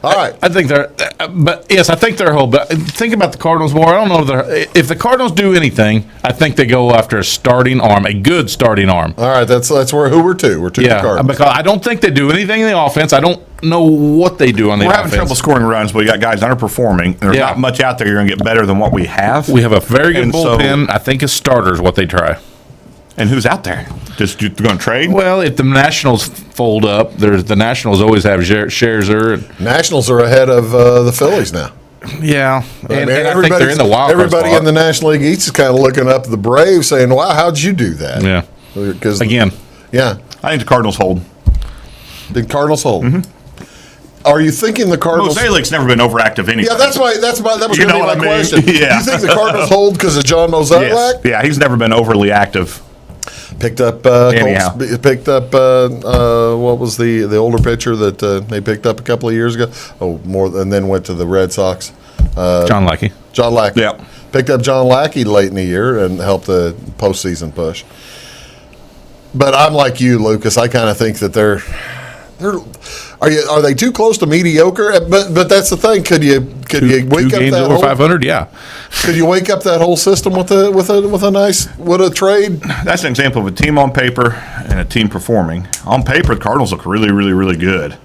All right. I think they're, but yes, I think they're whole. But think about the Cardinals more. I don't know if the Cardinals do anything. I think they go after a starting arm, a good starting arm. All right, that's who we're two. We're two. Yeah, Cardinals. because I don't think they do anything in the offense. I don't know what they do on the We're offense. having trouble scoring runs, but we got guys underperforming. There's Yeah. not much out there you're going to get better than what we have. We have a very good And so- bullpen. I think as starters, what they try. And who's out there? Just you're going to trade? Well, if the Nationals fold up, the Nationals always have Scherzer. And, Nationals are ahead of the Phillies now. yeah, I and mean, I think they're in the wild card Everybody spot. in the National League East is kind of looking up at the Braves, saying, "Wow, how'd you do that?" Yeah. Because Again. yeah, I think the Cardinals hold. the Cardinals hold. Are you thinking the Cardinals? Mosaic's never been overactive anyway. Yeah, that was going You to know be what my I mean? question. Yeah. You think the Cardinals hold because of John Mozeliak? Yes. Yeah, he's never been overly active. Picked up Anyhow. picked up what was the older pitcher that they picked up a couple of years ago? And then went to the Red Sox. John Lackey. John Lackey. Yeah. Picked up John Lackey late in the year and helped the postseason push. But I'm like you, Lucas. I kind of think that they're are they too close to mediocre? But that's the thing. Could you wake Two up games that over whole, 500? Yeah. Could you wake up that whole system with a trade? That's an example of a team on paper and a team performing. On paper, the Cardinals look really, really, really good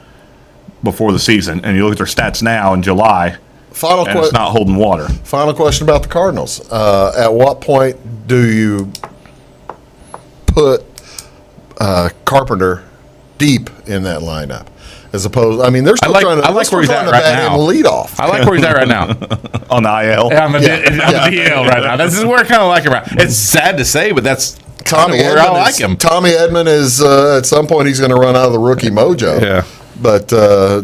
before the season. And you look at their stats now in July, and it's not holding water. Final question about the Cardinals. At what point do you put Carpenter deep in that lineup? As opposed, I mean, they're still trying to. I like where he's at right now. Lead off. I like where he's at right now. On the IL. Yeah, on the DL right now. This is where I kind of like him. It's sad to say, but that's Tommy where I like him. Tommy Edman is at some point he's going to run out of the rookie mojo. Yeah. But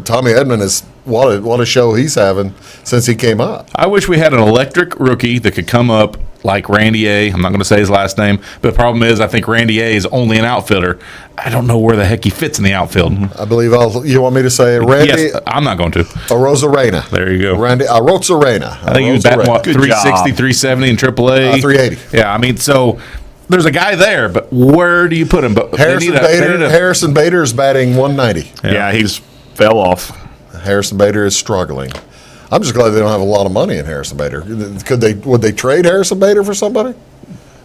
Tommy Edman is what a show he's having since he came up. I wish we had an electric rookie that could come up like Randy A. I'm not going to say his last name, but the problem is I think Randy A. is only an outfielder. I don't know where the heck he fits in the outfield. I believe you want me to say Randy? Yes, I'm not going to. Arozarena. There you go. Randy Arozarena. I think he was batting, what, 360, 370 in AAA? 380. Yeah, I mean, so there's a guy there, but where do you put him? But Harrison Bader is batting 190. Yeah, he's fell off. Harrison Bader is struggling. I'm just glad they don't have a lot of money in Harrison Bader. Would they trade Harrison Bader for somebody?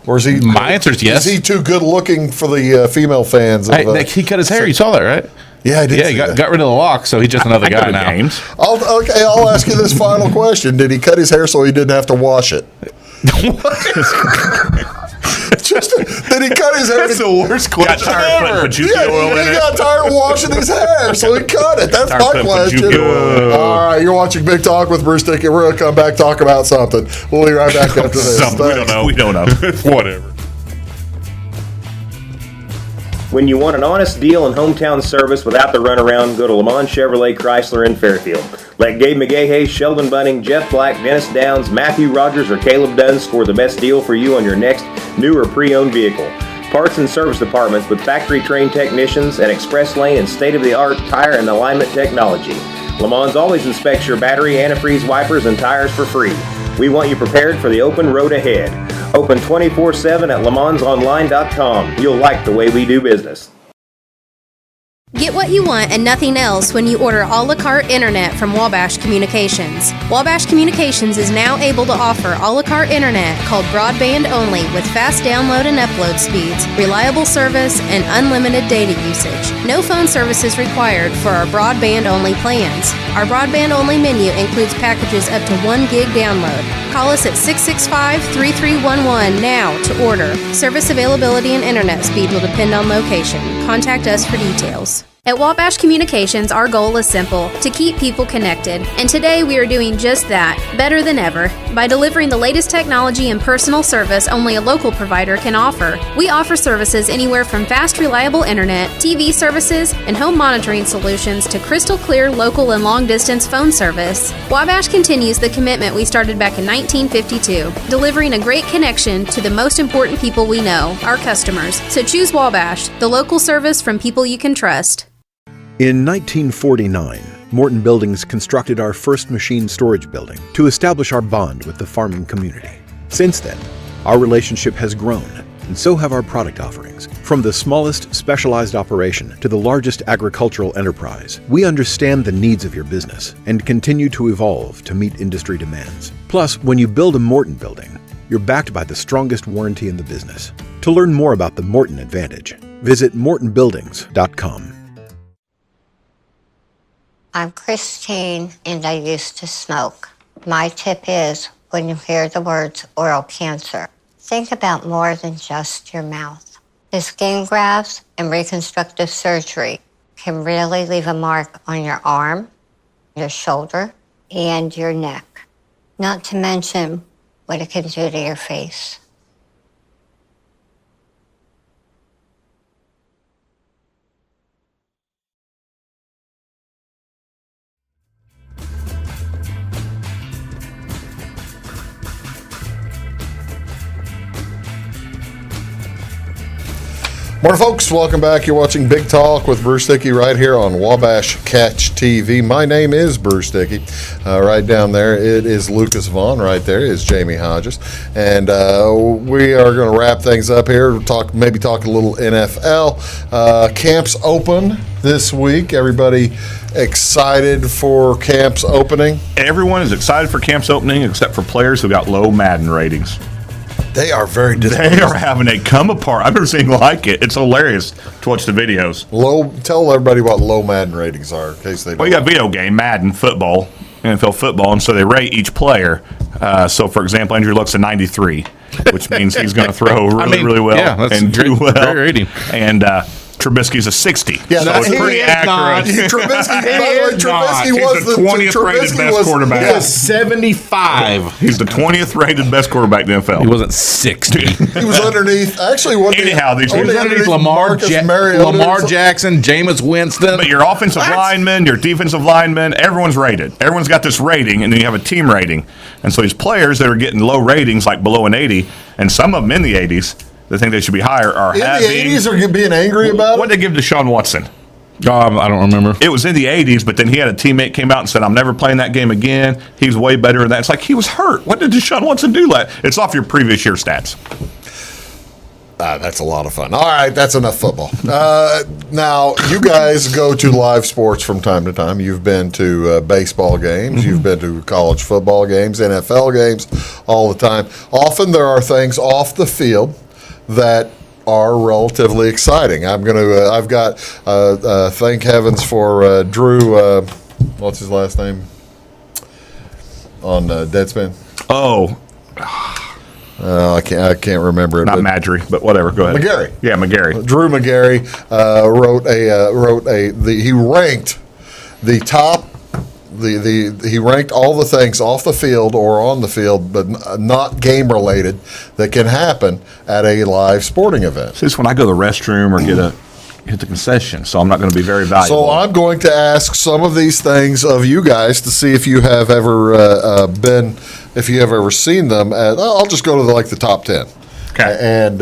Or is he? My answer is yes. Is he too good looking for the female fans? He cut his hair. You saw that, right? Yeah, I did. Yeah, he got rid of the lock, so he's just another guy now. Games. I'll ask you this final question: did he cut his hair so he didn't have to wash it? Did he cut his hair? That's the worst question ever. He got tired of washing his hair, so he cut it. That's my question. All right, you're watching Big Talk with Bruce Dickey. We're going to come back, talk about something. We'll be right back after this. We don't know. Whatever. When you want an honest deal and hometown service without the runaround, go to Le Mans Chevrolet Chrysler in Fairfield. Let Gabe McGahey, Sheldon Bunning, Jeff Black, Dennis Downs, Matthew Rogers, or Caleb Dunn score the best deal for you on your next new or pre-owned vehicle. Parts and service departments with factory-trained technicians and express lane and state-of-the-art tire and alignment technology. Le Mans always inspects your battery, antifreeze, wipers, and tires for free. We want you prepared for the open road ahead. Open 24/7 at lemansonline.com. You'll like the way we do business. Get what you want and nothing else when you order a la carte internet from Wabash Communications. Wabash Communications is now able to offer a la carte internet called broadband only with fast download and upload speeds, reliable service, and unlimited data usage. No phone service is required for our broadband only plans. Our broadband only menu includes packages up to 1 gig download. Call us at 665-3311 now to order. Service availability and internet speed will depend on location. Contact us for details. At Wabash Communications, our goal is simple: to keep people connected. And today we are doing just that, better than ever, by delivering the latest technology and personal service only a local provider can offer. We offer services anywhere from fast, reliable internet, TV services, and home monitoring solutions to crystal clear local and long-distance phone service. Wabash continues the commitment we started back in 1952, delivering a great connection to the most important people we know, our customers. So choose Wabash, the local service from people you can trust. In 1949, Morton Buildings constructed our first machine storage building to establish our bond with the farming community. Since then, our relationship has grown, and so have our product offerings. From the smallest specialized operation to the largest agricultural enterprise, we understand the needs of your business and continue to evolve to meet industry demands. Plus, when you build a Morton building, you're backed by the strongest warranty in the business. To learn more about the Morton Advantage, visit mortonbuildings.com. I'm Christine, and I used to smoke. My tip is, when you hear the words oral cancer, think about more than just your mouth. The skin grafts and reconstructive surgery can really leave a mark on your arm, your shoulder, and your neck. Not to mention what it can do to your face. Morning, folks. Welcome back. You're watching Big Talk with Bruce Dickey right here on Wabash Catch TV. My name is Bruce Dickey. Right down there, it is Lucas Vaughn. Right there is Jamie Hodges. And we are going to wrap things up here, talk a little NFL. Camps open this week. Everybody excited for camps opening? Everyone is excited for camps opening except for players who got low Madden ratings. They are very They are having a come apart. I've never seen like it. It's hilarious to watch the videos. Tell everybody what low Madden ratings are in case they don't. Well, you got video game, Madden, football, NFL football, and so they rate each player. So, for example, Andrew Luck's a 93, which means he's going to throw really well yeah, that's and do well. Great rating. And Trubisky's a 60. Yeah, so that's it's pretty accurate. Trubisky, by the way, Trubisky He's was the 20th rated best quarterback. He He was was, 75. He's the 20th rated best quarterback in the NFL. He wasn't 60. he was underneath. Actually, what Anyhow, these He was Only underneath Lamar Jackson, Jameis Winston. But your offensive linemen, your defensive linemen, everyone's rated. Everyone's got this rating, and then you have a team rating. And so these players that are getting low ratings, like below an 80, and some of them in the 80s, that think they should be higher, are in the having... 80s are being angry about What it? did they give Deshaun Watson? I don't remember. It was in the 80s, but then he had a teammate came out and said, I'm never playing that game again. He's way better than that. It's like, he was hurt. What did Deshaun Watson do? It's off your previous year stats. That's a lot of fun. All right, that's enough football. Now, you guys go to live sports from time to time. You've been to baseball games. You've been to college football games, NFL games, all the time. Often there are things off the field that are relatively exciting. I've got thank heavens for Drew. What's his last name on Deadspin? Oh, I can't remember it. not Madry, but whatever. Go ahead. McGarry. Yeah, McGarry. Drew McGarry he ranked the top. He ranked all the things off the field or on the field, but not game related, that can happen at a live sporting event. See, it's when I go to the restroom or hit the concession, so I'm not going to be very valuable. So I'm going to ask some of these things of you guys to see if you have ever if you have ever seen them. I'll just go to the top 10. Okay. And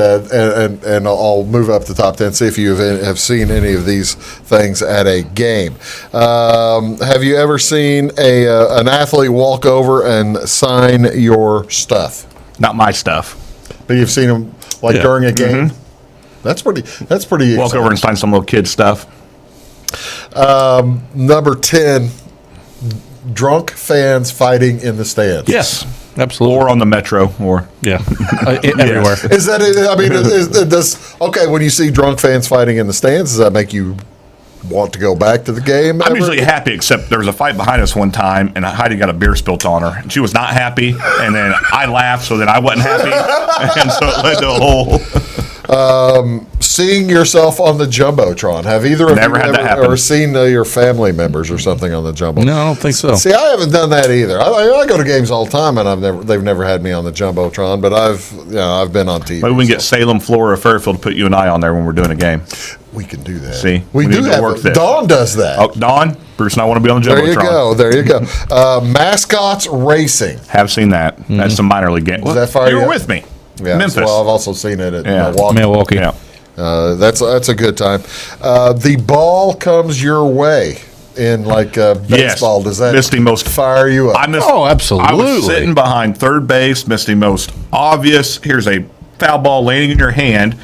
I'll move up the top 10, see if you have seen any of these things at a game. Have you ever seen an athlete walk over and sign your stuff? Not my stuff. But you've seen them during a game? Mm-hmm. That's pretty Walk exciting. over and sign some little kid stuff. Number 10, drunk fans fighting in the stands. Yes, absolutely. Or on the metro, or everywhere. Is that? I mean, when you see drunk fans fighting in the stands, does that make you want to go back to the game? I'm ever? usually happy, except there was a fight behind us one time, and Heidi got a beer spilt on her, and she was not happy, and then I laughed, so then I wasn't happy, and so it led to a whole... Seeing yourself on the Jumbotron. Have either of Never you had that happen. ever seen your family members or something on the Jumbotron? No, I don't think so. See, I haven't done that either. I go to games all the time, and they've never had me on the Jumbotron, but I've been on TV. Maybe we can get Salem, Florida, Fairfield to put you and I on there when we're doing a game. We can do that. See? we We do need to have work it. this. Dawn does that. Oh, Don, Bruce and I want to be on the Jumbotron. There you go. Mascots racing. Have seen that. That's some minor league game. Does that fire you you were up? with me. Yeah, Memphis. well, I've also seen it at Yeah. Milwaukee. Yeah. That's a good time. The ball comes your way in baseball. Yes. Does that Missed the most fire you up? Absolutely. I was sitting behind third base, missed the most obvious. Here's a foul ball landing in your hand.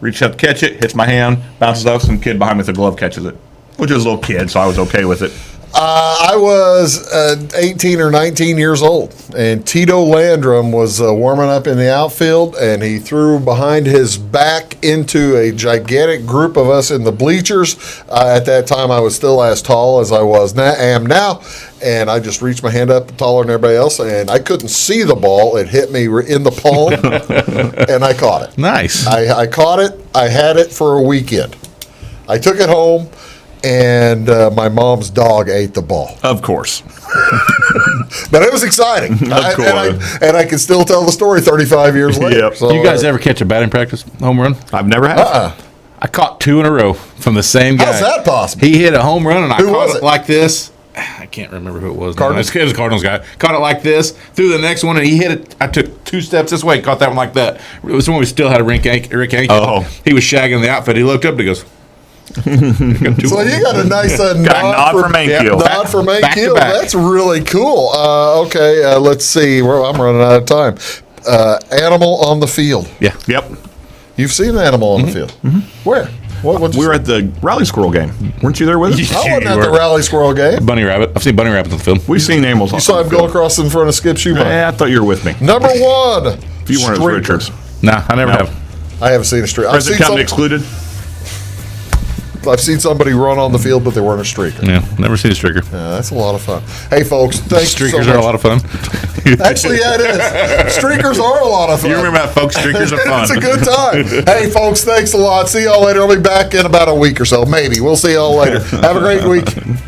Reach up, catch it, hits my hand, bounces off. Some kid behind me with a glove catches it, which was a little kid, so I was okay with it. I was 18 or 19 years old, and Tito Landrum was warming up in the outfield, and he threw behind his back into a gigantic group of us in the bleachers. At that time, I was still as tall as I am now, and I just reached my hand up taller than everybody else, and I couldn't see the ball. It hit me in the palm, and I caught it. Nice. I caught it. I had it for a weekend. I took it home. And my mom's dog ate the ball. Of course. But it was exciting. And I can still tell the story 35 years later. Yep. So, Do you guys ever catch a batting practice home run? I've never had. I caught 2 in a row from the same guy. How's that possible? He hit a home run, and I Who caught was it it? like this. I can't remember who it was. Cardinals? It was a Cardinals guy. Caught it like this, threw the next one, and he hit it. I took 2 steps this way, caught that one like that. It was when we still had a Rick Ankiel. Oh. He was shagging the outfit. He looked up and he goes, So you got a nice Got a nod from Ankiel. Nod from Back to Ankiel. back. That's really cool. Let's see. I'm running out of time. Animal on the field. yeah. Yep. You've seen an animal on the field. Where? What We were at the Rally Squirrel game. Weren't you there with us? I wasn't You at the were. Rally Squirrel game. Bunny rabbit. I've seen bunny rabbits on the film. We've seen animals. You saw him go across in front of Skip Schumacher. Yeah, I thought you were with me. Number 1. If you weren't, it was Richards. Nah, I never No. have. I haven't seen a street. I've Present seen company some, excluded. I've seen somebody run on the field, but they weren't a streaker. Yeah, never seen a streaker. Yeah, that's a lot of fun. Hey, folks, thanks Streakers so much. are a lot of fun. Actually, yeah, it is. Streakers are a lot of fun. You remember that, folks? Streakers are fun. It's a good time. Hey, folks, thanks a lot. See y'all later. I'll be back in about a week or so. Maybe. We'll see y'all later. Have a great week.